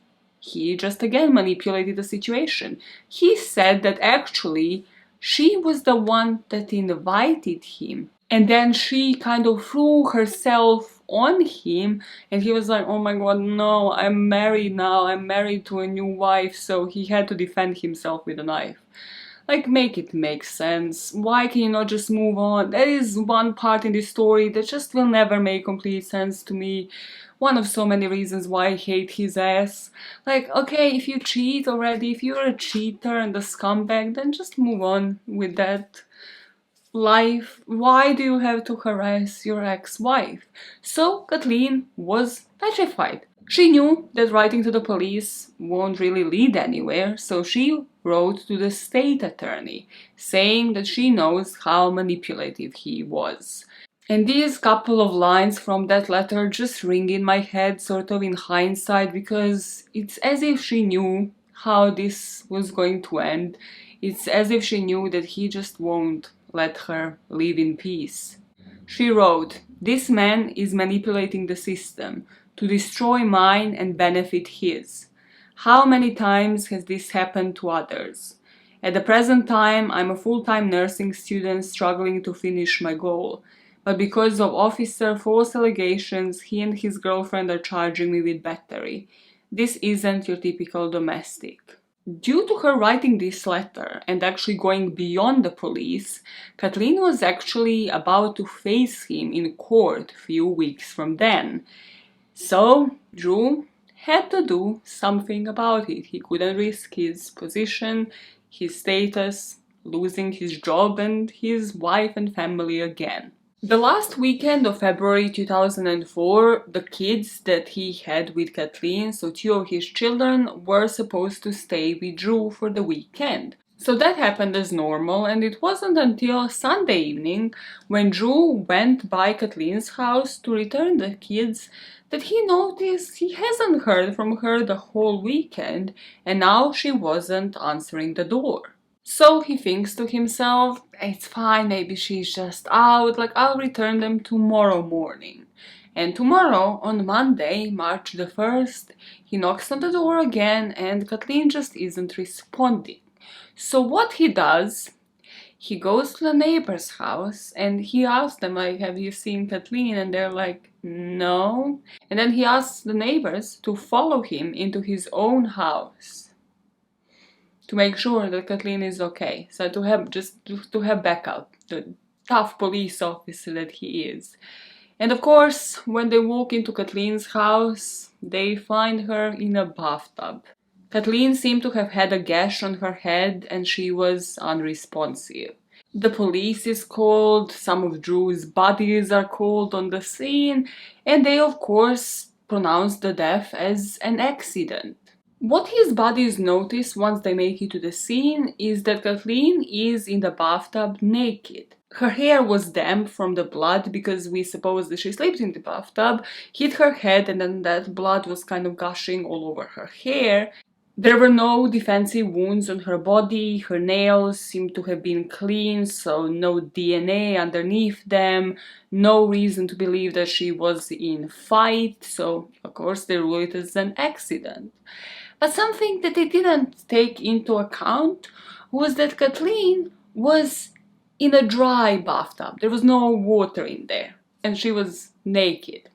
he just again manipulated the situation. He said that actually she was the one that invited him. And then she kind of threw herself on him, and he was like, oh my god, no, I'm married now, I'm married to a new wife, so he had to defend himself with a knife. Like, make it make sense. Why can you not just move on? There is one part in this story that just will never make complete sense to me. One of so many reasons why I hate his ass. Like, okay, if you cheat already, if you're a cheater and a scumbag, then just move on with that life. Why do you have to harass your ex-wife? So Kathleen was petrified. She knew that writing to the police won't really lead anywhere, so she wrote to the state attorney, saying that she knows how manipulative he was. And these couple of lines from that letter just ring in my head, sort of in hindsight, because it's as if she knew how this was going to end. It's as if she knew that he just won't let her live in peace. She wrote, "This man is manipulating the system to destroy mine and benefit his. How many times has this happened to others? At the present time, I'm a full-time nursing student struggling to finish my goal. But because of officer false allegations, he and his girlfriend are charging me with battery. This isn't your typical domestic." Due to her writing this letter and actually going beyond the police, Kathleen was actually about to face him in court a few weeks from then. So Drew had to do something about it. He couldn't risk his position, his status, losing his job and his wife and family again. The last weekend of February 2004, the kids that he had with Kathleen, so 2 of his children, were supposed to stay with Drew for the weekend. So that happened as normal, and it wasn't until Sunday evening, when Drew went by Kathleen's house to return the kids, that he noticed he hasn't heard from her the whole weekend, and now she wasn't answering the door. So he thinks to himself, it's fine, maybe she's just out, like I'll return them tomorrow morning. And tomorrow, on Monday, March the 1st, he knocks on the door again and Kathleen just isn't responding. So what he does, he goes to the neighbor's house and he asks them, like, have you seen Kathleen? And they're like, no. And then he asks the neighbors to follow him into his own house to make sure that Kathleen is okay. So to have backup, the tough police officer that he is. And of course, when they walk into Kathleen's house, they find her in a bathtub. Kathleen seemed to have had a gash on her head and she was unresponsive. The police is called, some of Drew's buddies are called on the scene, and they of course pronounce the death as an accident. What his buddies notice once they make it to the scene is that Kathleen is in the bathtub naked. Her hair was damp from the blood because we suppose that she slept in the bathtub, hit her head, and then that blood was kind of gushing all over her hair. There were no defensive wounds on her body, her nails seemed to have been clean, so no DNA underneath them, no reason to believe that she was in fight, so of course they rule it as an accident. But something that they didn't take into account was that Kathleen was in a dry bathtub. There was no water in there, and she was naked.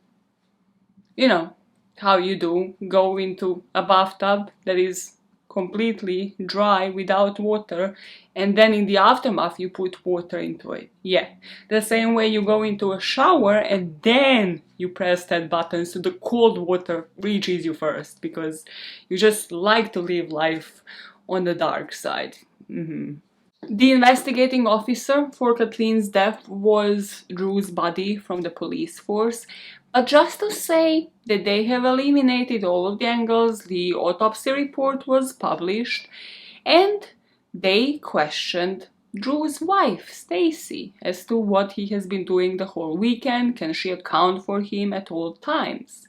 You know how you do, go into a bathtub that is completely dry without water, and then in the aftermath you put water into it. Yeah, the same way you go into a shower and then you press that button so the cold water reaches you first, because you just like to live life on the dark side. The investigating officer for Kathleen's death was Drew's buddy from the police force, but just to say that they have eliminated all of the angles, the autopsy report was published, and they questioned Drew's wife, Stacy, as to what he has been doing the whole weekend, can she account for him at all times?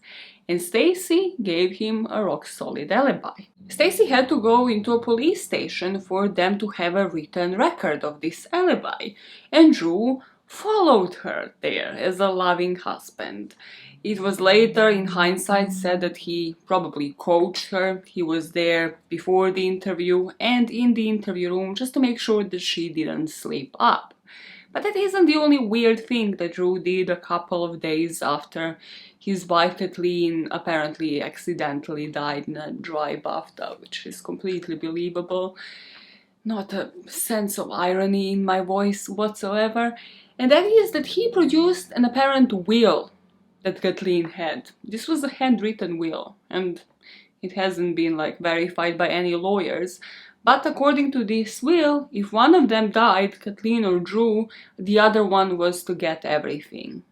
And Stacy gave him a rock-solid alibi. Stacy had to go into a police station for them to have a written record of this alibi, and Drew followed her there as a loving husband. It was later, in hindsight, said that he probably coached her. He was there before the interview and in the interview room just to make sure that she didn't slip up. But that isn't the only weird thing that Drew did a couple of days after his wife Kathleen apparently accidentally died in a dry bathtub, which is completely believable. Not a sense of irony in my voice whatsoever. And that is that he produced an apparent will that Kathleen had. This was a handwritten will, and it hasn't been verified by any lawyers. But according to this will, if one of them died, Kathleen or Drew, the other one was to get everything.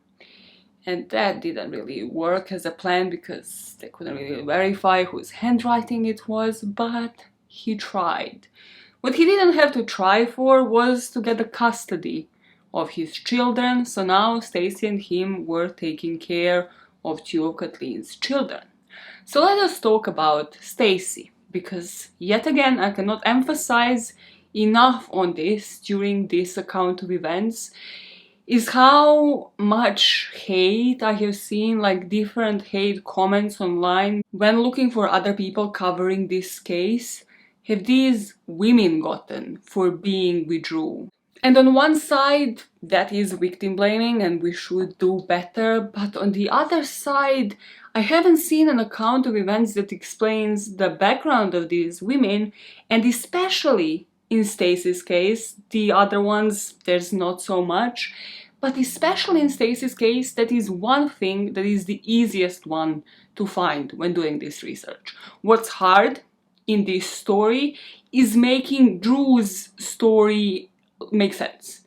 And that didn't really work as a plan because they couldn't really verify whose handwriting it was, but he tried. What he didn't have to try for was to get the custody of his children, so now Stacy and him were taking care of two of Kathleen's children. So let us talk about Stacy, because yet again I cannot emphasize enough on this during this account of events, is how much hate I have seen, different hate comments online when looking for other people covering this case, have these women gotten for being with Drew. And on one side, that is victim blaming and we should do better, but on the other side, I haven't seen an account of events that explains the background of these women, and especially in Stacy's case, the other ones, there's not so much, but especially in Stacy's case, that is one thing that is the easiest one to find when doing this research. What's hard in this story is making Drew's story make sense,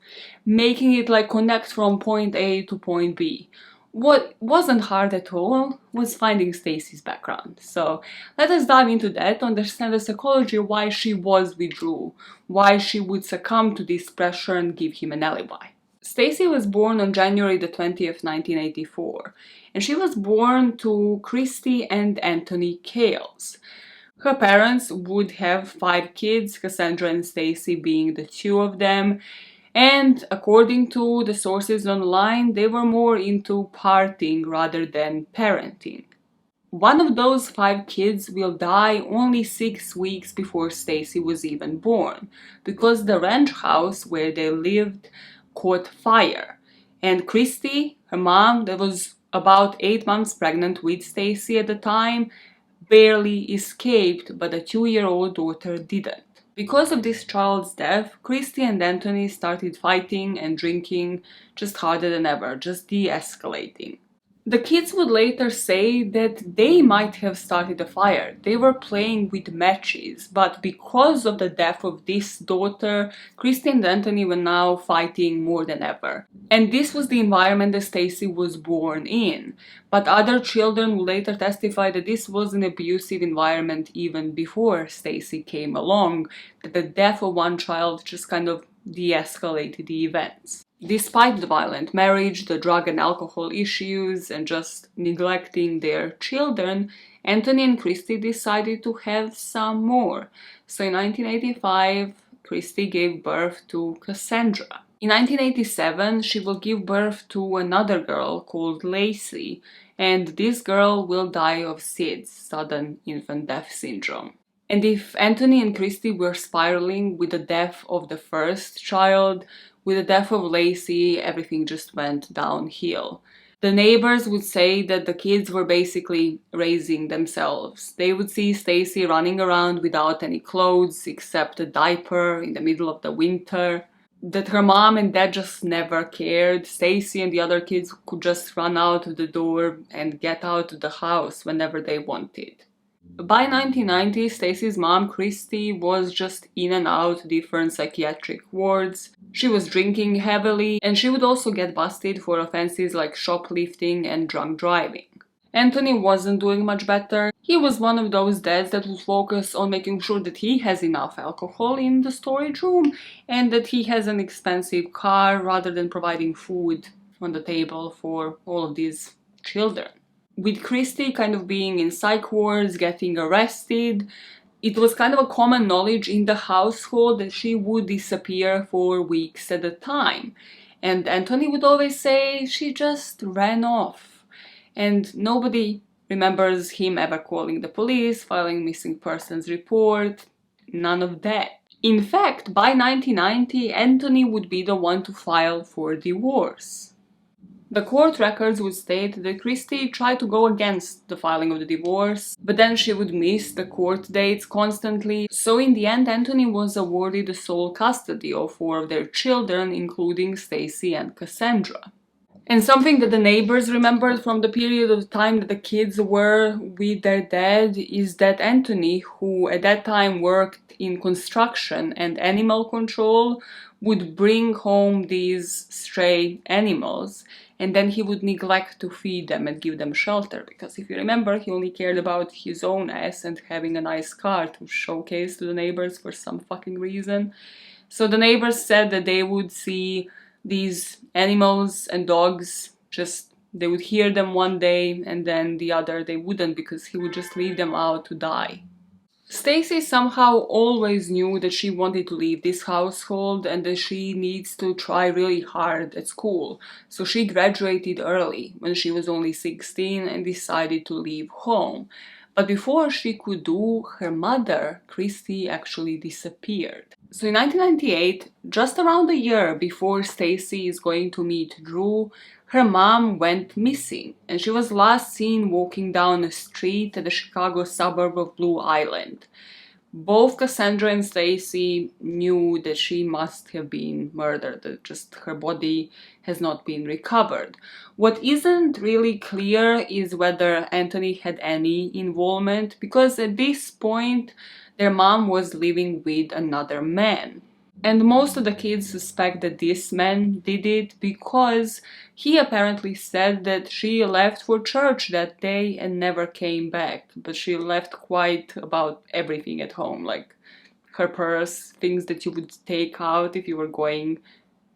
making it connect from point A to point B. What wasn't hard at all was finding Stacy's background. So let us dive into that to understand the psychology of why she was with Drew, why she would succumb to this pressure and give him an alibi. Stacy was born on January the 20th, 1984, and she was born to Christy and Anthony Cales. Her parents would have 5 kids, Cassandra and Stacy being the 2 of them, and according to the sources online, they were more into partying rather than parenting. One of those 5 kids will die only 6 weeks before Stacy was even born, because the ranch house where they lived caught fire. And Christy, her mom, that was about 8 months pregnant with Stacy at the time, barely escaped, but the 2-year-old daughter didn't. Because of this child's death, Christy and Anthony started fighting and drinking just harder than ever, just de-escalating. The kids would later say that they might have started a fire. They were playing with matches, but because of the death of this daughter, Christy and Anthony were now fighting more than ever. And this was the environment that Stacy was born in. But other children would later testify that this was an abusive environment even before Stacy came along, that the death of one child just kind of de-escalated the events. Despite the violent marriage, the drug and alcohol issues, and just neglecting their children, Anthony and Christy decided to have some more. So in 1985, Christy gave birth to Cassandra. In 1987, she will give birth to another girl called Lacey, and this girl will die of SIDS, sudden infant death syndrome. And if Anthony and Christy were spiraling with the death of the first child, with the death of Lacey, everything just went downhill. The neighbors would say that the kids were basically raising themselves. They would see Stacy running around without any clothes except a diaper in the middle of the winter. That her mom and dad just never cared. Stacy and the other kids could just run out of the door and get out of the house whenever they wanted. By 1990, Stacy's mom, Christy, was just in and out different psychiatric wards. She was drinking heavily, and she would also get busted for offenses like shoplifting and drunk driving. Anthony wasn't doing much better. He was one of those dads that would focus on making sure that he has enough alcohol in the storage room and that he has an expensive car rather than providing food on the table for all of these children. With Christy kind of being in psych wards, getting arrested, it was kind of a common knowledge in the household that she would disappear for weeks at a time. And Anthony would always say she just ran off. And nobody remembers him ever calling the police, filing missing persons report, none of that. In fact, by 1990, Anthony would be the one to file for divorce. The court records would state that Christy tried to go against the filing of the divorce, but then she would miss the court dates constantly, so in the end Anthony was awarded the sole custody of 4 of their children, including Stacy and Cassandra. And something that the neighbors remembered from the period of time that the kids were with their dad is that Anthony, who at that time worked in construction and animal control, would bring home these stray animals, and then he would neglect to feed them and give them shelter, because if you remember, he only cared about his own ass and having a nice car to showcase to the neighbors for some fucking reason. So the neighbors said that they would see these animals and dogs, they would hear them one day and then the other they wouldn't, because he would just leave them out to die. Stacy somehow always knew that she wanted to leave this household and that she needs to try really hard at school. So she graduated early, when she was only 16, and decided to leave home. But before she could do, her mother, Christy, actually disappeared. So in 1998, just around a year before Stacy is going to meet Drew, her mom went missing, and she was last seen walking down a street at the Chicago suburb of Blue Island. Both Cassandra and Stacy knew that she must have been murdered, that just her body has not been recovered. What isn't really clear is whether Anthony had any involvement, because at this point their mom was living with another man. And most of the kids suspect that this man did it because he apparently said that she left for church that day and never came back. But she left quite about everything at home, like her purse, things that you would take out if you were going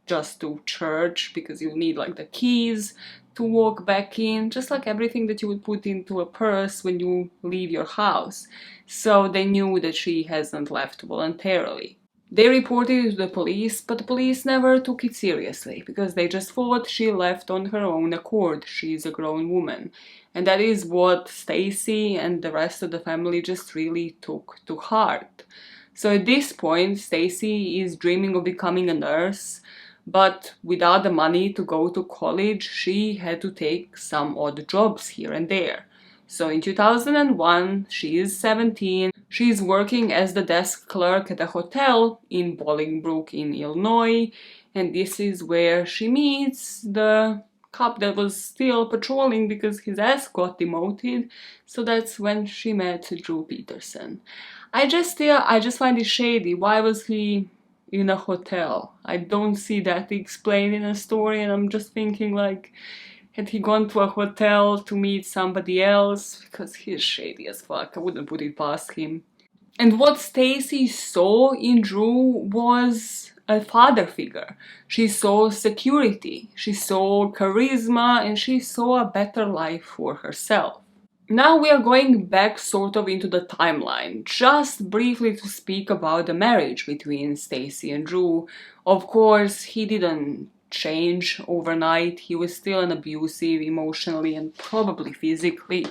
just to church, because you need like the keys to walk back in, just like everything that you would put into a purse when you leave your house. So they knew that she hasn't left voluntarily. They reported it to the police, but the police never took it seriously because they just thought she left on her own accord. She's a grown woman. And that is what Stacy and the rest of the family just really took to heart. So at this point, Stacy is dreaming of becoming a nurse, but without the money to go to college, she had to take some odd jobs here and there. So in 2001, she is 17. She's working as the desk clerk at a hotel in Bolingbrook in Illinois, and this is where she meets the cop that was still patrolling because his ass got demoted. So that's when she met Drew Peterson. I just find it shady. Why was he in a hotel? I don't see that explained in a story, and I'm just thinking, like, had he gone to a hotel to meet somebody else? Because he's shady as fuck. I wouldn't put it past him. And what Stacy saw in Drew was a father figure. She saw security, she saw charisma, and she saw a better life for herself. Now we are going back sort of into the timeline, just briefly to speak about the marriage between Stacy and Drew. Of course, he didn't change overnight. He was still an abusive emotionally and probably physically,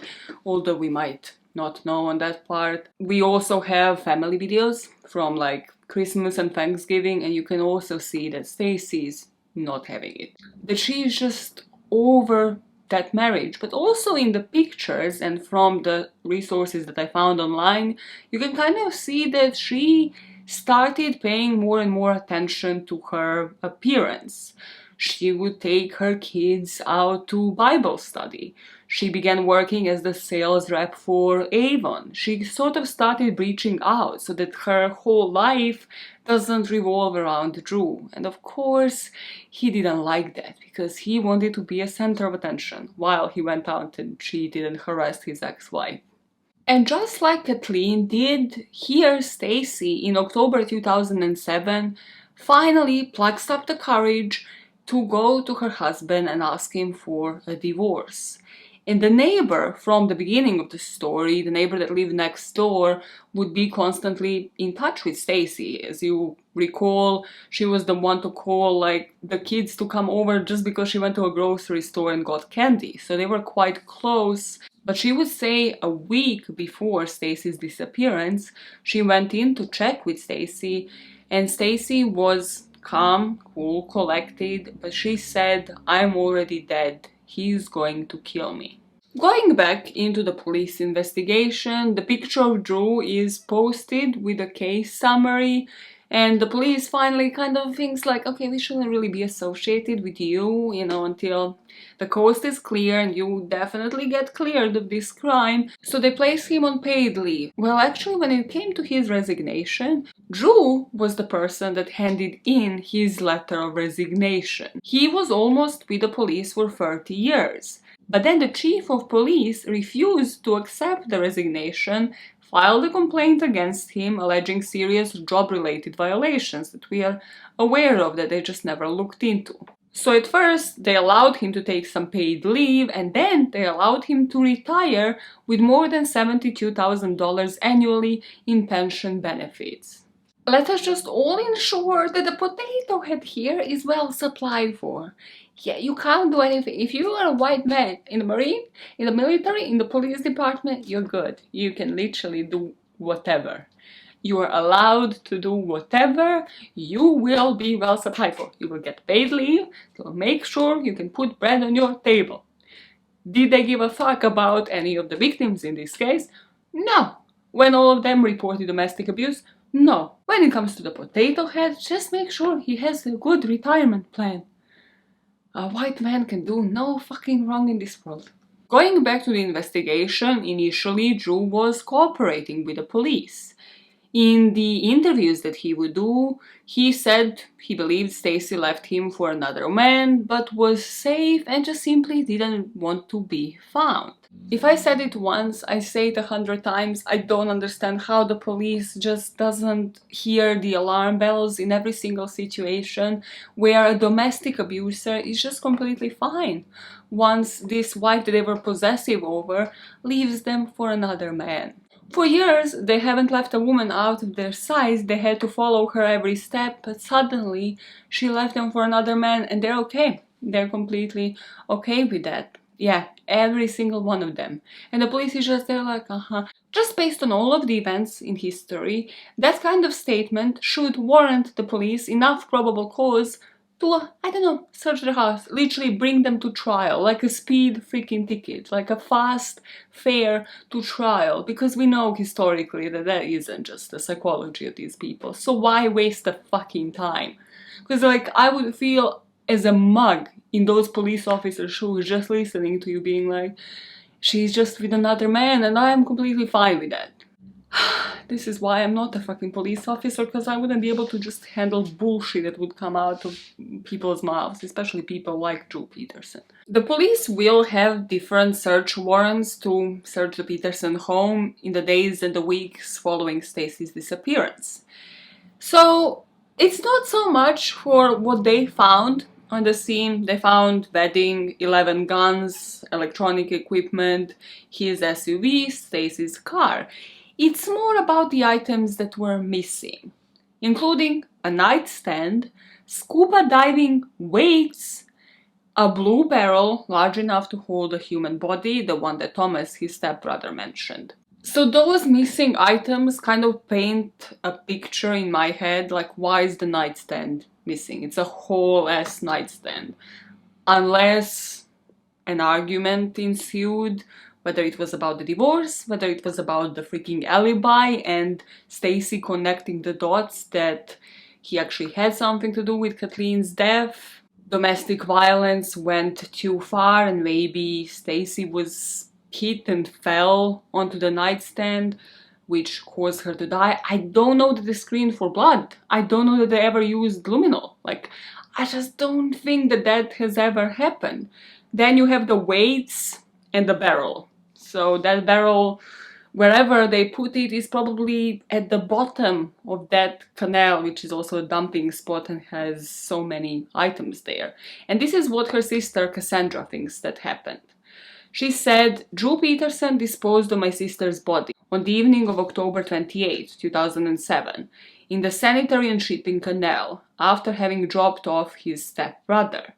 although we might not know on that part. We also have family videos from like Christmas and Thanksgiving, and you can also see that Stacy's not having it. That she is just over that marriage. But also in the pictures and from the resources that I found online, you can kind of see that she started paying more and more attention to her appearance. She would take her kids out to Bible study. She began working as the sales rep for Avon. She sort of started reaching out so that her whole life doesn't revolve around Drew. And of course, he didn't like that because he wanted to be a center of attention while he went out and cheated and harassed his ex-wife. And just like Kathleen did, here Stacy in October 2007 finally plucks up the courage to go to her husband and ask him for a divorce. And the neighbor from the beginning of the story, the neighbor that lived next door, would be constantly in touch with Stacy. As you recall, she was the one to call like the kids to come over just because she went to a grocery store and got candy. So they were quite close. But she would say a week before Stacy's disappearance, she went in to check with Stacy, and Stacy was calm, cool, collected, but she said, "I'm already dead. He's going to kill me." Going back into the police investigation, the picture of Drew is posted with a case summary, and the police finally kind of thinks like, okay, we shouldn't really be associated with you, until the coast is clear and you definitely get cleared of this crime. So they place him on paid leave. Well, actually, when it came to his resignation, Drew was the person that handed in his letter of resignation. He was almost with the police for 30 years. But then the chief of police refused to accept the resignation, filed a complaint against him alleging serious job-related violations that we are aware of that they just never looked into. So at first they allowed him to take some paid leave, and then they allowed him to retire with more than $72,000 annually in pension benefits. Let us just all ensure that the potato head here is well supplied for. Yeah, you can't do anything. If you are a white man in the Marine, in the military, in the police department, you're good. You can literally do whatever. You are allowed to do whatever. You will be well supplied for. You will get paid leave to make sure you can put bread on your table. Did they give a fuck about any of the victims in this case? No. When all of them reported domestic abuse? No. When it comes to the potato head, just make sure he has a good retirement plan. A white man can do no fucking wrong in this world. Going back to the investigation, initially Drew was cooperating with the police. In the interviews that he would do, he said he believed Stacy left him for another man, but was safe and just simply didn't want to be found. If I said it once, I say it 100 times. I don't understand how the police just doesn't hear the alarm bells in every single situation where a domestic abuser is just completely fine once this wife that they were possessive over leaves them for another man. For years, they haven't left a woman out of their sight. They had to follow her every step, but suddenly she left them for another man and they're okay. They're completely okay with that. Yeah, every single one of them. And the police is just there like, Just based on all of the events in history, that kind of statement should warrant the police enough probable cause to, I don't know, search their house, literally bring them to trial, like a speed freaking ticket, like a fast fare to trial, because we know historically that that isn't just the psychology of these people. So why waste the fucking time? Because like, I would feel as a mug in those police officers' shoes just listening to you being like, she's just with another man and I'm completely fine with that. This is why I'm not a fucking police officer, because I wouldn't be able to just handle bullshit that would come out of people's mouths, especially people like Drew Peterson. The police will have different search warrants to search the Peterson home in the days and the weeks following Stacy's disappearance. So it's not so much for what they found on the scene. They found bedding, 11 guns, electronic equipment, his SUV, Stacy's car. It's more about the items that were missing, including a nightstand, scuba diving weights, a blue barrel large enough to hold a human body, the one that Thomas, his stepbrother, mentioned. So those missing items kind of paint a picture in my head, like, why is the nightstand missing? It's a whole ass nightstand. Unless an argument ensued, whether it was about the divorce, whether it was about the freaking alibi and Stacy connecting the dots that he actually had something to do with Kathleen's death. Domestic violence went too far and maybe Stacy was hit and fell onto the nightstand, which caused her to die. I don't know that they screened for blood. I don't know that they ever used luminol. Like, I just don't think that that has ever happened. Then you have the weights and the barrel. So that barrel, wherever they put it, is probably at the bottom of that canal, which is also a dumping spot and has so many items there. And this is what her sister Cassandra thinks that happened. She said, Drew Peterson disposed of my sister's body on the evening of October 28, 2007, in the sanitary and shipping canal, after having dropped off his stepbrother.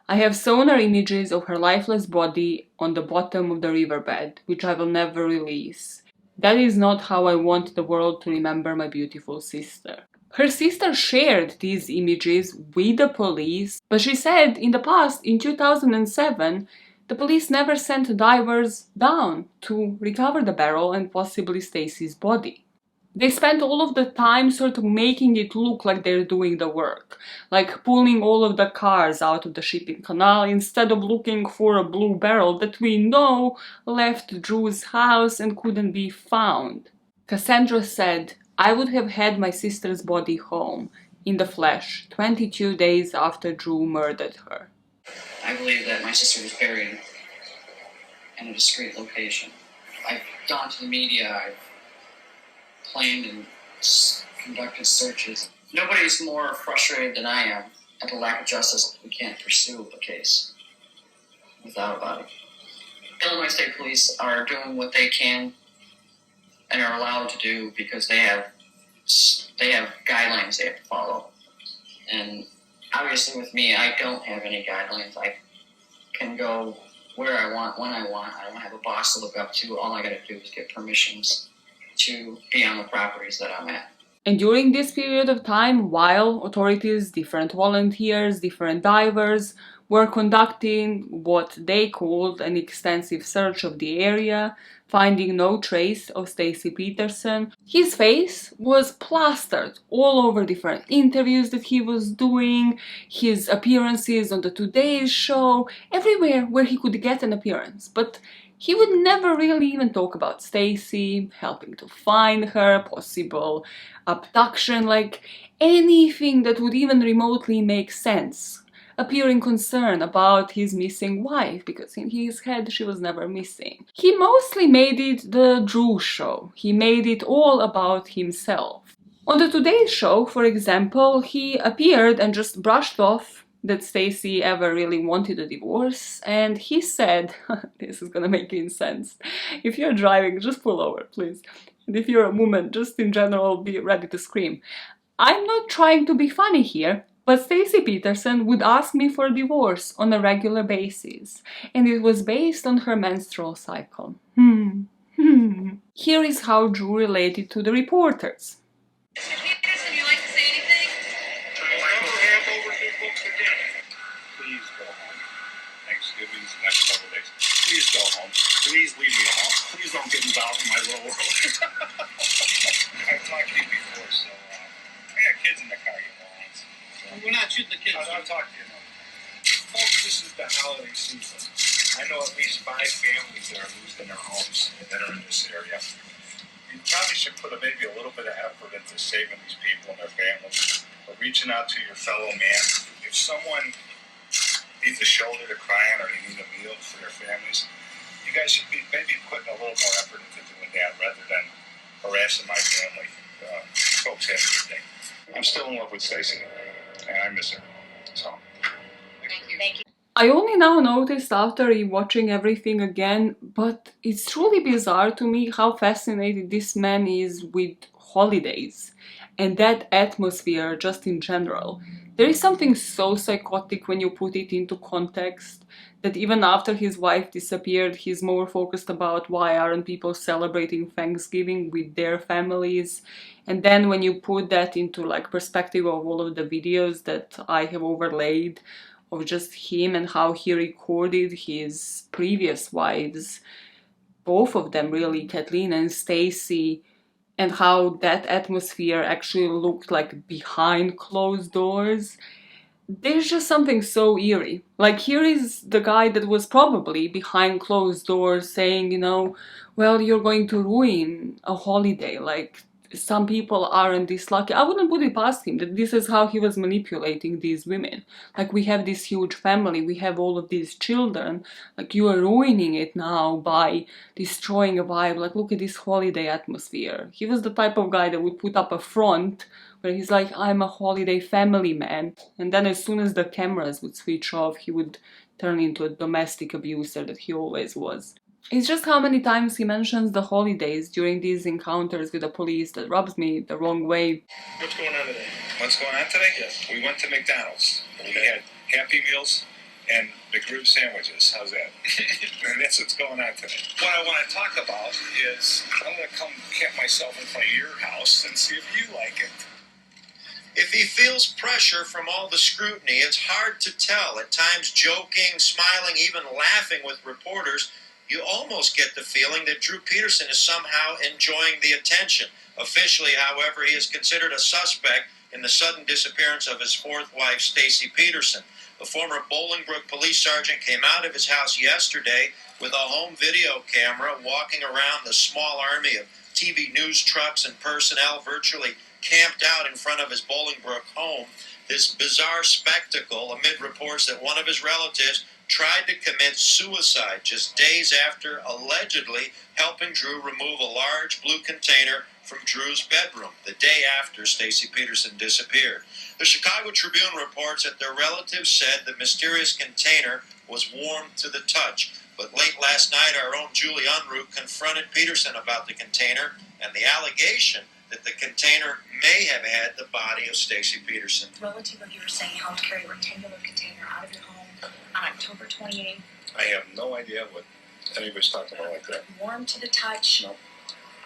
I have sonar images of her lifeless body on the bottom of the riverbed, which I will never release. That is not how I want the world to remember my beautiful sister. Her sister shared these images with the police, but she said in the past, in 2007, the police never sent divers down to recover the barrel and possibly Stacy's body. They spent all of the time sort of making it look like they're doing the work, like pulling all of the cars out of the shipping canal instead of looking for a blue barrel that we know left Drew's house and couldn't be found. Cassandra said, I would have had my sister's body home, in the flesh, 22 days after Drew murdered her. I believe that my sister was buried in a discreet location. I've gone to the media, I've planned and conducted searches. Nobody's more frustrated than I am at the lack of justice. We can't pursue a case without a body. Illinois State Police are doing what they can and are allowed to do because they have guidelines they have to follow. And obviously with me, I don't have any guidelines. I can go where I want, when I want. I don't have a boss to look up to. All I gotta do is get permissions to be on the properties that I'm at. And during this period of time, while authorities, different volunteers, different divers were conducting what they called an extensive search of the area, finding no trace of Stacy Peterson, his face was plastered all over different interviews that he was doing, his appearances on the Today Show, everywhere where he could get an appearance. But He would never really even talk about Stacy, helping to find her, possible abduction, like anything that would even remotely make sense. Appearing concerned about his missing wife, because in his head she was never missing. He mostly made it the Drew show. He made it all about himself. On the Today Show, for example, he appeared and just brushed off that Stacy ever really wanted a divorce, and he said, this is gonna make sense, if you're driving, just pull over, please. And if you're a woman, just in general, be ready to scream. I'm not trying to be funny here, but Stacy Peterson would ask me for a divorce on a regular basis, and it was based on her menstrual cycle. Here is how Drew related to the reporters. Mr. Peterson, you like to say anything? Please go home. Thanksgiving's the next couple days. Please go home. Please leave me alone. Please don't get involved in my little world. I've talked to you before, so I got kids in the car, you know. We're not shooting the kids. I'll talk to you now. Folks, this is the holiday season. I know at least 5 families that are losing their homes that are in this area. You probably should put maybe a little bit of effort into saving these people and their families, or reaching out to your fellow man. If someone needs a shoulder to cry on or they need a meal for their families, you guys should be maybe putting a little more effort into doing that rather than harassing my family. Folks, have a good day. I'm still in love with Stacy, and I miss her. So, Thank you. Thank you. I only now noticed after rewatching everything again, but it's truly bizarre to me how fascinated this man is with holidays and that atmosphere just in general. There is something so psychotic when you put it into context that even after his wife disappeared, he's more focused about why aren't people celebrating Thanksgiving with their families. And then when you put that into like perspective of all of the videos that I have overlaid of just him and how he recorded his previous wives, both of them really, Kathleen and Stacy, and how that atmosphere actually looked like behind closed doors. There's just something so eerie. Like, here is the guy that was probably behind closed doors saying, you know, well, you're going to ruin a holiday, like, some people aren't this lucky. I wouldn't put it past him that this is how he was manipulating these women. Like, we have this huge family, we have all of these children, like, you are ruining it now by destroying a vibe. Like, look at this holiday atmosphere. He was the type of guy that would put up a front where he's like, I'm a holiday family man, and then as soon as the cameras would switch off, he would turn into a domestic abuser that he always was. It's just how many times he mentions the holidays during these encounters with the police that rubs me the wrong way. what's going on today? What's going on today? Yes. We went to McDonald's. We had Happy Meals and McRib sandwiches. How's that? And that's what's going on today. What I want to talk about is I'm going to come camp myself in front of your house and see if you like it. If he feels pressure from all the scrutiny, it's hard to tell. At times joking, smiling, even laughing with reporters, you almost get the feeling that Drew Peterson is somehow enjoying the attention. Officially, however, he is considered a suspect in the sudden disappearance of his 4th wife, Stacy Peterson. The former Bolingbrook police sergeant came out of his house yesterday with a home video camera, walking around the small army of TV news trucks and personnel virtually camped out in front of his Bolingbrook home. This bizarre spectacle amid reports that one of his relatives tried to commit suicide just days after allegedly helping Drew remove a large blue container from Drew's bedroom the day after Stacy Peterson disappeared. The Chicago Tribune reports that their relatives said the mysterious container was warm to the touch. But late last night, our own Julie Unruh confronted Peterson about the container and the allegation that the container may have had the body of Stacy Peterson. A relative of yours saying helped carry a rectangular container out of your home on October 28th. I have no idea what anybody's talking about like that. Warm to the touch. Nope.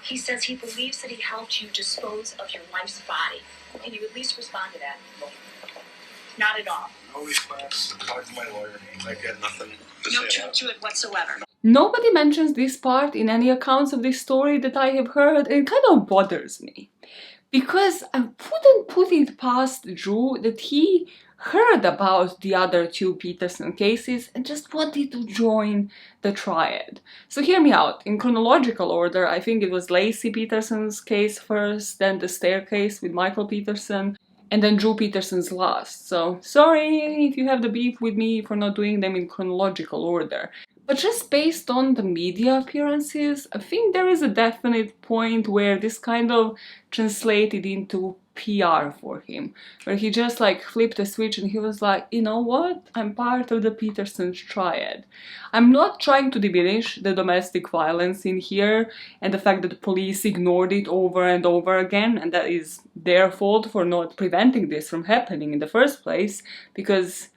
He says he believes that he helped you dispose of your wife's body. Can you at least respond to that? Nope. Not at all. No response. Talk to my lawyer. I got nothing to No say truth about to it whatsoever. Nobody mentions this part in any accounts of this story that I have heard, and it kind of bothers me. Because I wouldn't put it past Drew that he heard about the other two Peterson cases and just wanted to join the triad. So hear me out. In chronological order, I think it was Lacey Peterson's case first, then the staircase with Michael Peterson, and then Drew Peterson's last. So sorry if you have the beef with me for not doing them in chronological order. But just based on the media appearances, I think there is a definite point where this kind of translated into PR for him, where he just like flipped a switch and he was like, you know what, I'm part of the Petersons triad. I'm not trying to diminish the domestic violence in here and the fact that the police ignored it over and over again, and that is their fault for not preventing this from happening in the first place, because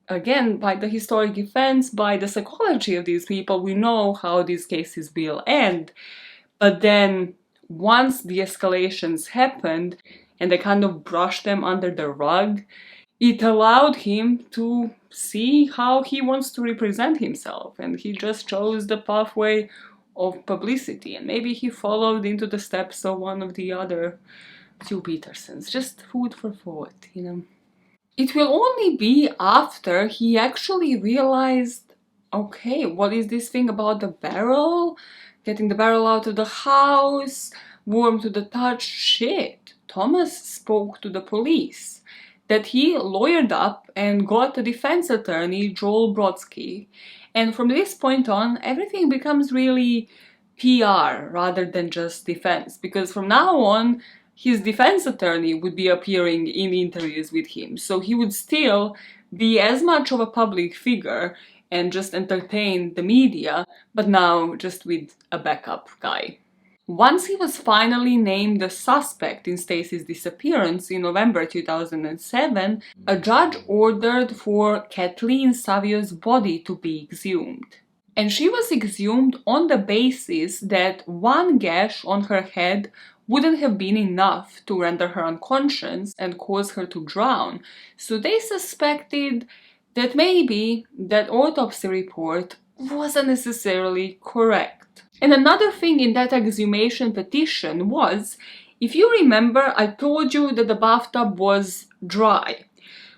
again, by the historic events, by the psychology of these people, we know how these cases will end. But then, once the escalations happened, and they kind of brushed them under the rug, it allowed him to see how he wants to represent himself, and he just chose the pathway of publicity, and maybe he followed into the steps of one of the other two Petersons. Just food for thought, you know. It will only be after he actually realized, okay, what is this thing about the barrel? Getting the barrel out of the house, warm to the touch, shit. Thomas spoke to the police. That he lawyered up and got a defense attorney, Joel Brodsky. And from this point on, everything becomes really PR rather than just defense. Because from now on, his defense attorney would be appearing in interviews with him, so he would still be as much of a public figure and just entertain the media, but now just with a backup guy. Once he was finally named the suspect in Stacy's disappearance in November 2007, a judge ordered for Kathleen Savio's body to be exhumed. And she was exhumed on the basis that one gash on her head wouldn't have been enough to render her unconscious and cause her to drown, so they suspected that maybe that autopsy report wasn't necessarily correct. And another thing in that exhumation petition was, if you remember, I told you that the bathtub was dry.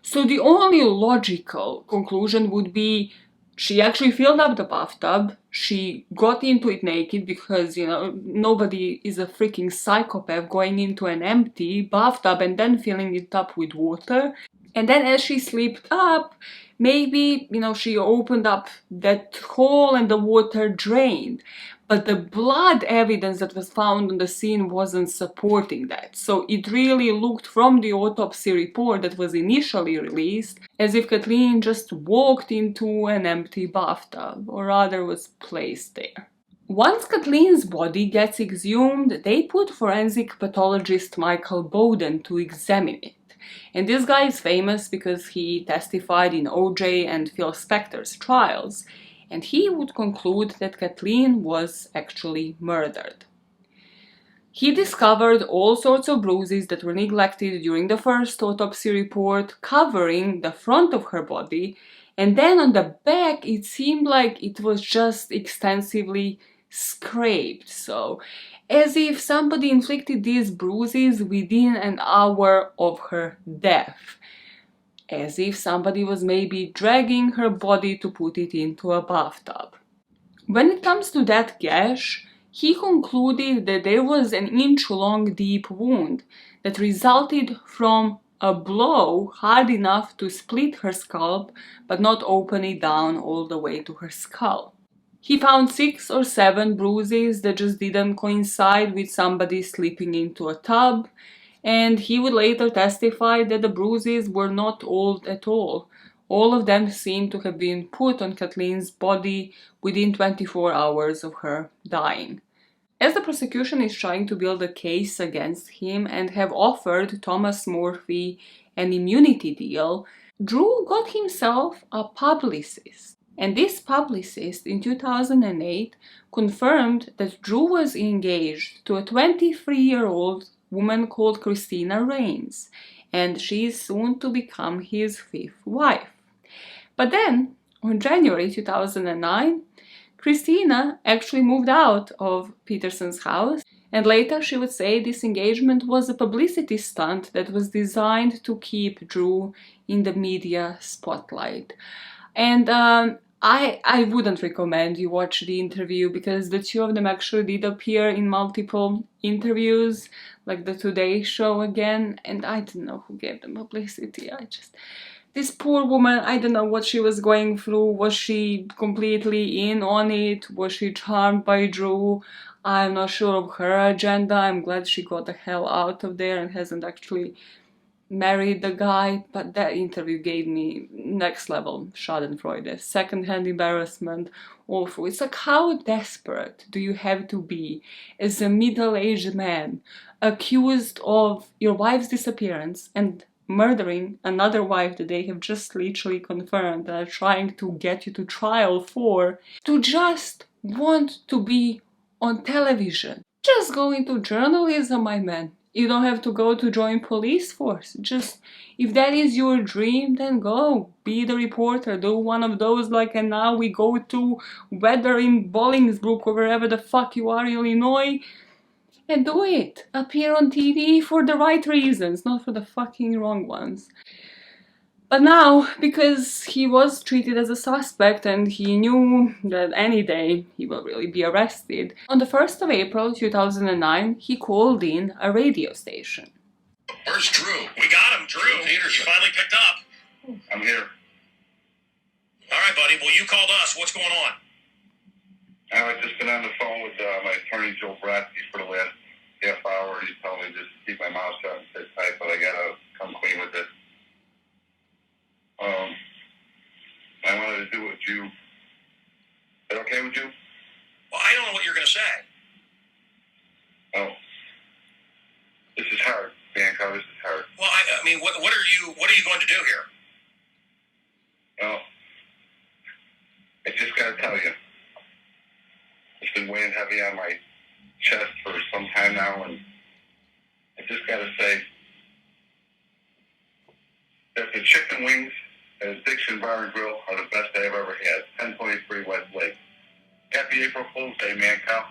So the only logical conclusion would be she actually filled up the bathtub, she got into it naked because, you know, nobody is a freaking psychopath going into an empty bathtub and then filling it up with water. And then as she slipped up, maybe, you know, she opened up that hole and the water drained. But the blood evidence that was found on the scene wasn't supporting that. So it really looked from the autopsy report that was initially released as if Kathleen just walked into an empty bathtub, or rather was placed there. Once Kathleen's body gets exhumed, they put forensic pathologist Michael Bowden to examine it. And this guy is famous because he testified in O.J. and Phil Spector's trials, and he would conclude that Kathleen was actually murdered. He discovered all sorts of bruises that were neglected during the first autopsy report, covering the front of her body, and then on the back it seemed like it was just extensively scraped, so as if somebody inflicted these bruises within an hour of her death. As if somebody was maybe dragging her body to put it into a bathtub. When it comes to that gash, he concluded that there was an inch-long deep wound that resulted from a blow hard enough to split her scalp but not open it down all the way to her skull. He found 6 or 7 bruises that just didn't coincide with somebody slipping into a tub, and he would later testify that the bruises were not old at all. All of them seemed to have been put on Kathleen's body within 24 hours of her dying. As the prosecution is trying to build a case against him and have offered Thomas Morphy an immunity deal, Drew got himself a publicist. And this publicist in 2008 confirmed that Drew was engaged to a 23-year-old woman called Christina Rains, and she is soon to become his 5th wife. But then, on January 2009, Christina actually moved out of Peterson's house, And later she would say this engagement was a publicity stunt that was designed to keep Drew in the media spotlight. And I wouldn't recommend you watch the interview, because the two of them actually did appear in multiple interviews, like the Today Show again, and I don't know who gave them publicity. This poor woman, I don't know what she was going through. Was she completely in on it? Was she charmed by Drew? I'm not sure of her agenda. I'm glad she got the hell out of there and hasn't actually married the guy, but that interview gave me next level schadenfreude, secondhand embarrassment, awful. It's like, how desperate do you have to be as a middle-aged man accused of your wife's disappearance and murdering another wife that they have just literally confirmed and are trying to get you to trial for, to just want to be on television? Just go into journalism, my man. You don't have to go to join police force. Just, if that is your dream, then go. Be the reporter. Do one of those like, and now we go to weather in Bollingsbrook or wherever the fuck you are, Illinois. And do it. Appear on TV for the right reasons, not for the fucking wrong ones. But now, because he was treated as a suspect and he knew that any day he will really be arrested, on the 1st of April 2009, he called in a radio station. Where's Drew? We got him, Drew Peterson. You finally picked up. I'm here. All right, buddy. Well, you called us. What's going on? I've just been on the phone with my attorney, Joe Brodsky, for the last half hour. He told me just to keep my mouth shut and sit tight, but I gotta come clean with it. I wanted to do it with you. Is that okay with you? Well, I don't know what you're going to say. Oh. This is hard, Bianca. This is hard. Well, I mean, what are you going to do here? Well, I just got to tell you. It's been weighing heavy on my chest for some time now, and I just got to say that the chicken wings at Dixon Bar and Grill are the best I've ever had. 1023 West Lake. Happy April Fool's Day, man, Cal.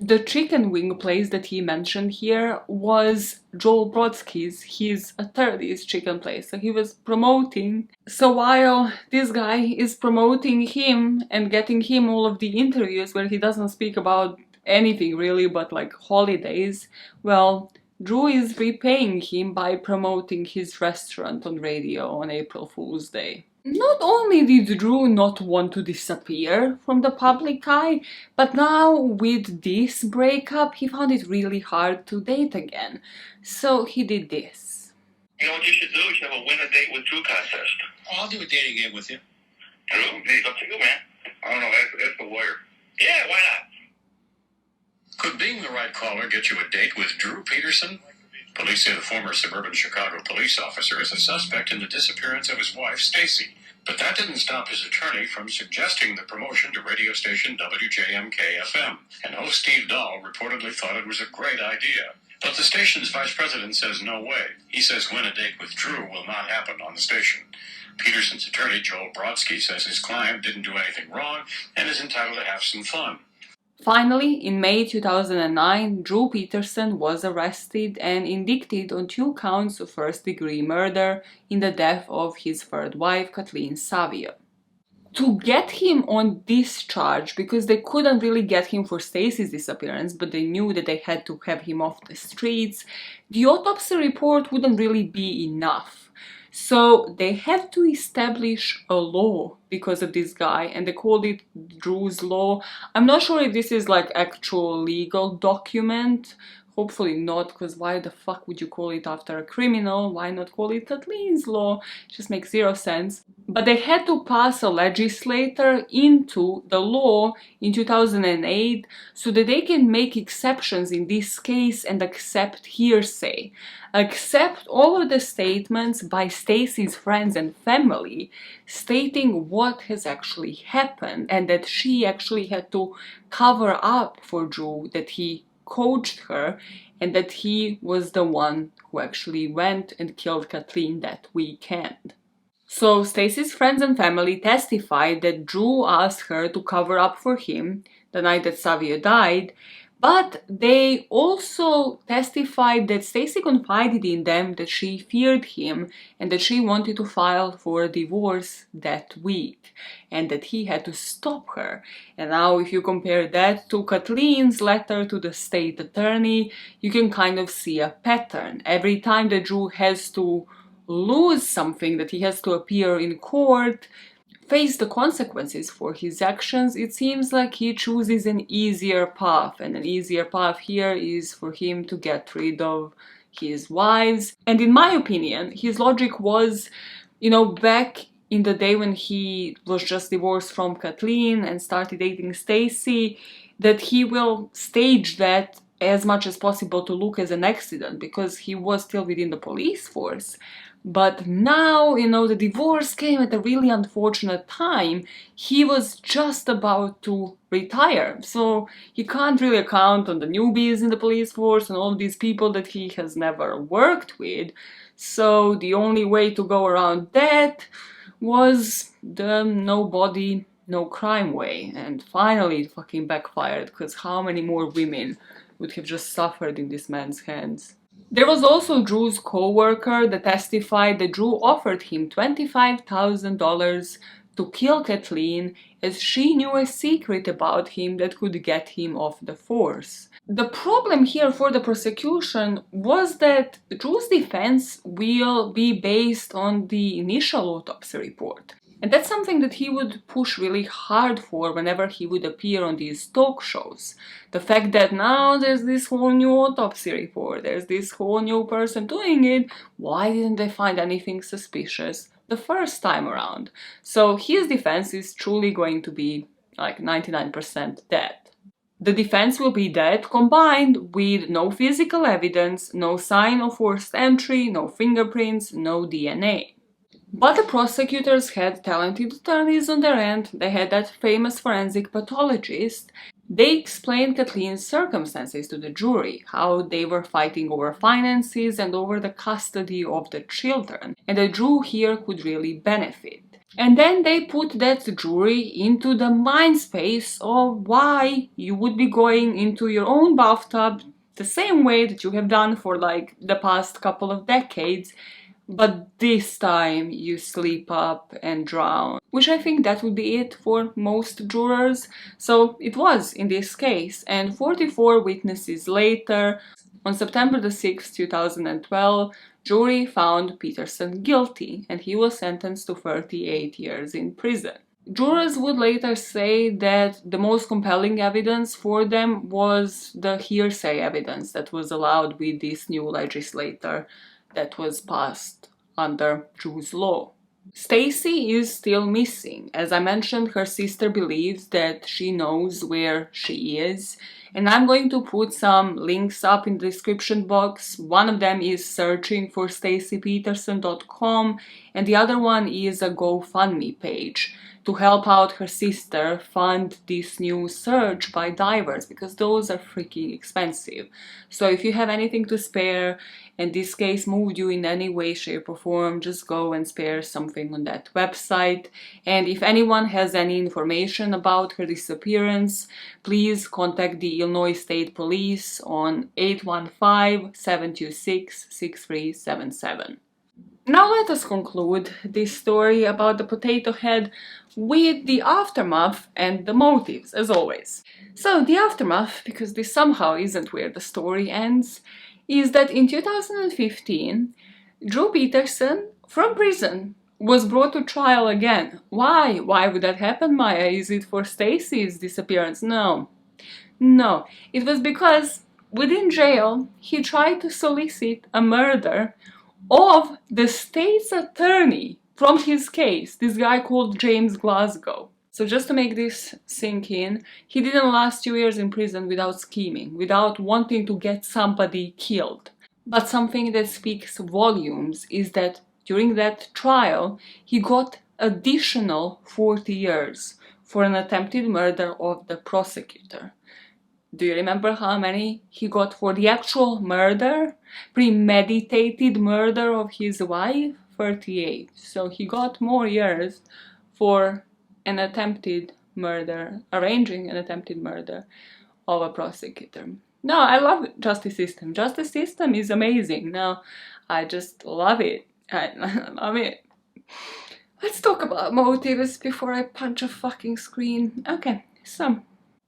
The chicken wing place that he mentioned here was Joel Brodsky's, his attorney's chicken place. So he was promoting. So while this guy is promoting him and getting him all of the interviews where he doesn't speak about anything really but like holidays, well, Drew is repaying him by promoting his restaurant on radio on April Fool's Day. Not only did Drew not want to disappear from the public eye, but now with this breakup, he found it really hard to date again. So he did this. You know what you should do? You should have a winner date with Drew contest. Oh, I'll do a dating game with you. Drew? It's up to you, man. I don't know. Ask the lawyer. Yeah, why not? Could being the right caller get you a date with Drew Peterson? Police say the former suburban Chicago police officer is a suspect in the disappearance of his wife, Stacy. But that didn't stop his attorney from suggesting the promotion to radio station WJMK-FM. And host Steve Dahl reportedly thought it was a great idea. But the station's vice president says no way. He says win a date with Drew will not happen on the station. Peterson's attorney, Joel Brodsky, says his client didn't do anything wrong and is entitled to have some fun. Finally, in May 2009, Drew Peterson was arrested and indicted on 2 counts of first-degree murder in the death of his third wife, Kathleen Savio. To get him on this charge, because they couldn't really get him for Stacy's disappearance, but they knew that they had to have him off the streets, the autopsy report wouldn't really be enough. So they had to establish a law because of this guy, and they called it Drew's Law. I'm not sure if this is like actual legal document. Hopefully not, because why the fuck would you call it after a criminal? Why not call it Kathleen's Law? It just makes zero sense. But they had to pass a legislator into the law in 2008 so that they can make exceptions in this case and accept hearsay. Accept all of the statements by Stacy's friends and family stating what has actually happened and that she actually had to cover up for Drew, that he coached her and that he was the one who actually went and killed Kathleen that weekend. So Stacy's friends and family testified that Drew asked her to cover up for him the night that Savio died, but they also testified that Stacy confided in them that she feared him and that she wanted to file for a divorce that week and that he had to stop her. And now if you compare that to Kathleen's letter to the state attorney, you can kind of see a pattern. Every time that Drew has to lose something, that he has to appear in court, face the consequences for his actions, it seems like he chooses an easier path, and an easier path here is for him to get rid of his wives. And in my opinion, his logic was, back in the day when he was just divorced from Kathleen and started dating Stacy, that he will stage that as much as possible to look as an accident because he was still within the police force. But now, the divorce came at a really unfortunate time. He was just about to retire, so he can't really count on the newbies in the police force and all these people that he has never worked with. So the only way to go around that was the no body, no crime way. And finally it fucking backfired, because how many more women would have just suffered in this man's hands? There was also Drew's co-worker that testified that Drew offered him $25,000 to kill Kathleen as she knew a secret about him that could get him off the force. The problem here for the prosecution was that Drew's defense will be based on the initial autopsy report. And that's something that he would push really hard for whenever he would appear on these talk shows. The fact that now there's this whole new autopsy report, there's this whole new person doing it, why didn't they find anything suspicious the first time around? So his defense is truly going to be like 99% dead. The defense will be that combined with no physical evidence, no sign of forced entry, no fingerprints, no DNA. But the prosecutors had talented attorneys on their end. They had that famous forensic pathologist. They explained Kathleen's circumstances to the jury, how they were fighting over finances and over the custody of the children, and that Drew here could really benefit. And then they put that jury into the mind space of why you would be going into your own bathtub the same way that you have done for like the past couple of decades, but this time you sleep up and drown. Which I think that would be it for most jurors. So it was in this case, and 44 witnesses later, on September the 6th, 2012, jury found Peterson guilty and he was sentenced to 38 years in prison. Jurors would later say that the most compelling evidence for them was the hearsay evidence that was allowed with this new legislature that was passed under Drew's law. Stacy is still missing. As I mentioned, her sister believes that she knows where she is, and I'm going to put some links up in the description box. One of them is searching for stacypeterson.com, and the other one is a GoFundMe page to help out her sister fund this new search by divers, because those are freaking expensive. So if you have anything to spare and this case moved you in any way, shape or form, just go and spare something on that website. And if anyone has any information about her disappearance, please contact the Illinois State Police on 815-726-6377. Now let us conclude this story about the potato head with the aftermath and the motives, as always. So the aftermath, because this somehow isn't where the story ends, is that in 2015, Drew Peterson, from prison, was brought to trial again. Why? Why would that happen, Maya? Is it for Stacy's disappearance? No. No. It was because within jail, he tried to solicit a murder of the state's attorney from his case, this guy called James Glasgow. So just to make this sink in, he didn't last 2 years in prison without scheming, without wanting to get somebody killed. But something that speaks volumes is that during that trial, he got additional 40 years for an attempted murder of the prosecutor. Do you remember how many he got for the actual murder? Premeditated murder of his wife? 38. So he got more years for an attempted murder, arranging an attempted murder of a prosecutor. No, I love justice system. Justice system is amazing. No, I just love it. I love it. Let's talk about motives before I punch a fucking screen. Okay, so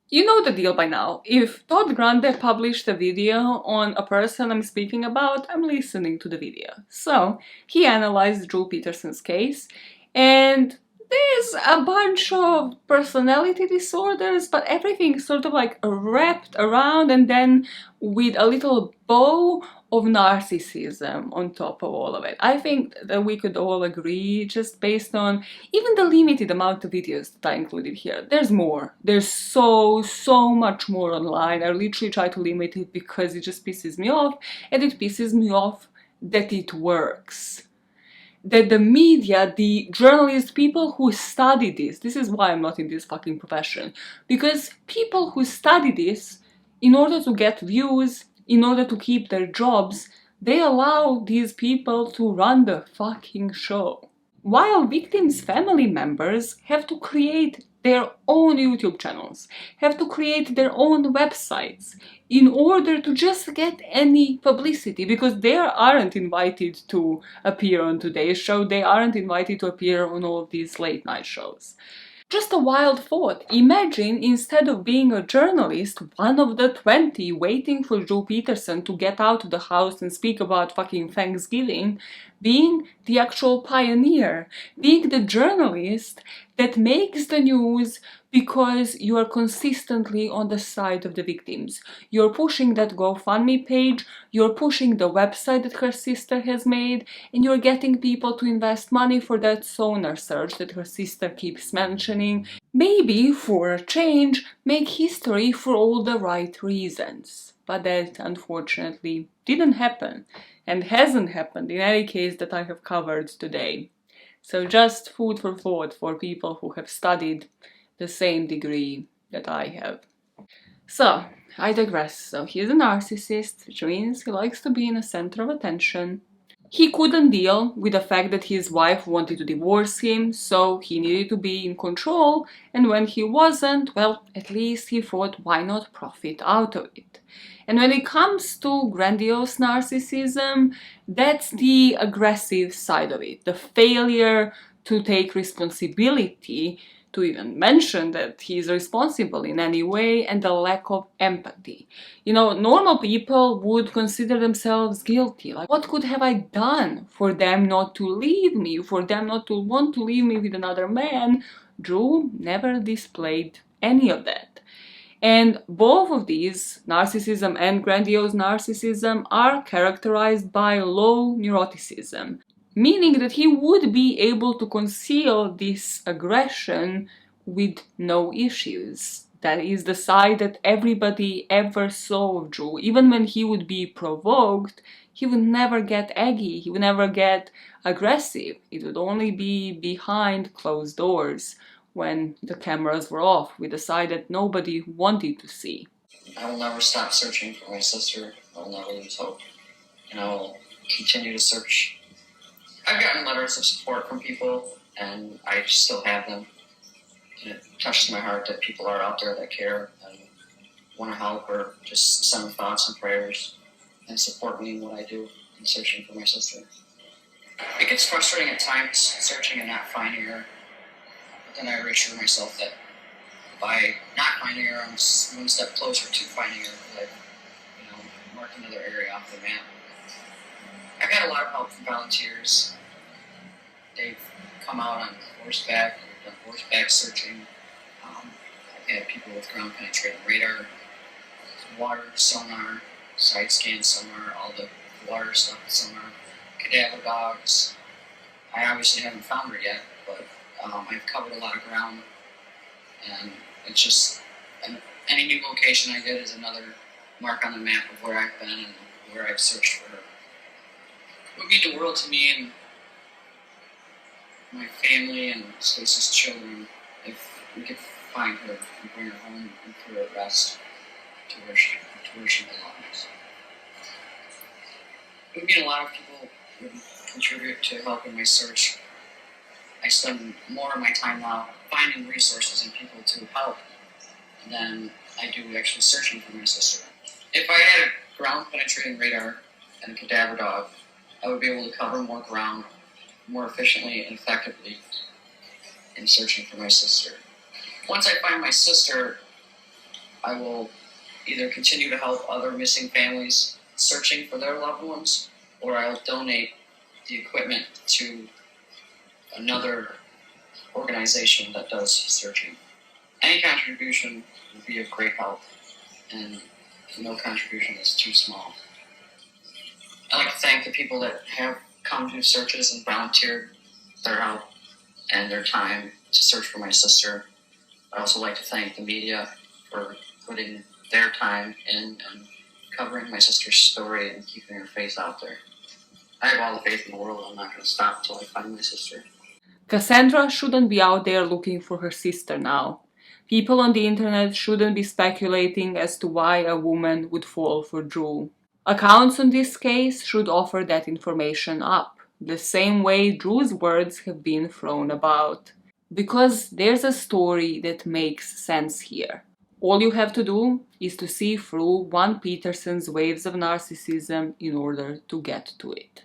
you know the deal by now. If Todd Grande published a video on a person I'm speaking about, I'm listening to the video. So he analyzed Drew Peterson's case, and there's a bunch of personality disorders, but everything sort of like wrapped around and then with a little bow of narcissism on top of all of it. I think that we could all agree, just based on even the limited amount of videos that I included here. There's more. There's so much more online. I literally try to limit it because it just pisses me off, and it pisses me off that it works. That the media, the journalists, people who study this is why I'm not in this fucking profession, because people who study this, in order to get views, in order to keep their jobs, they allow these people to run the fucking show. While victims' family members have to create their own YouTube channels, have to create their own websites in order to just get any publicity, because they aren't invited to appear on today's show, they aren't invited to appear on all of these late night shows. Just a wild thought. Imagine, instead of being a journalist, one of the 20 waiting for Drew Peterson to get out of the house and speak about fucking Thanksgiving, being the actual pioneer, being the journalist that makes the news because you are consistently on the side of the victims. You're pushing that GoFundMe page, you're pushing the website that her sister has made, and you're getting people to invest money for that sonar search that her sister keeps mentioning. Maybe, for a change, make history for all the right reasons. But that, unfortunately, didn't happen, and hasn't happened in any case that I have covered today. So just food for thought for people who have studied the same degree that I have. So, I digress. So he's a narcissist, which means he likes to be in the center of attention. He couldn't deal with the fact that his wife wanted to divorce him, so he needed to be in control, and when he wasn't, well, at least he thought, why not profit out of it? And when it comes to grandiose narcissism, that's the aggressive side of it, the failure to take responsibility, to even mention that he's responsible in any way, and the lack of empathy. You know, normal people would consider themselves guilty. Like, what could have I done for them not to leave me, for them not to want to leave me with another man? Drew never displayed any of that. And both of these, narcissism and grandiose narcissism, are characterized by low neuroticism, meaning that he would be able to conceal this aggression with no issues. That is the side that everybody ever saw of Drew. Even when he would be provoked, he would never get eggy, he would never get aggressive. It would only be behind closed doors when the cameras were off, with a side that nobody wanted to see. I will never stop searching for my sister. I will never lose hope. And I will continue to search. I've gotten letters of support from people, and I still have them. And it touches my heart that people are out there that care and want to help, or just send thoughts and prayers and support me in what I do in searching for my sister. It gets frustrating at times, searching and not finding her. But then I reassure myself that by not finding her, I'm one step closer to finding her. Like, mark another area off the map. I've had a lot of help from volunteers. They've come out on horseback, done horseback searching. I've had people with ground penetrating radar, water sonar, side scan sonar, all the water stuff sonar, cadaver dogs. I obviously haven't found her yet, but I've covered a lot of ground, and it's just any new location I get is another mark on the map of where I've been and where I've searched for her. It would mean the world to me and my family and Stacy's children if we could find her and bring her home and put her at rest to where she belongs. It would mean a lot of people would contribute to helping my search. I spend more of my time now finding resources and people to help than I do actually searching for my sister. If I had a ground-penetrating radar and a cadaver dog, I would be able to cover more ground more efficiently and effectively in searching for my sister. Once I find my sister, I will either continue to help other missing families searching for their loved ones, or I'll donate the equipment to another organization that does searching. Any contribution would be of great help, and no contribution is too small. I'd like to thank the people that have come to searches and volunteered their help and their time to search for my sister. I'd also like to thank the media for putting their time in and covering my sister's story and keeping her face out there. I have all the faith in the world. I'm not going to stop until I find my sister. Cassandra shouldn't be out there looking for her sister now. People on the internet shouldn't be speculating as to why a woman would fall for Drew. Accounts on this case should offer that information up, the same way Drew's words have been thrown about. Because there's a story that makes sense here. All you have to do is to see through one Peterson's waves of narcissism in order to get to it.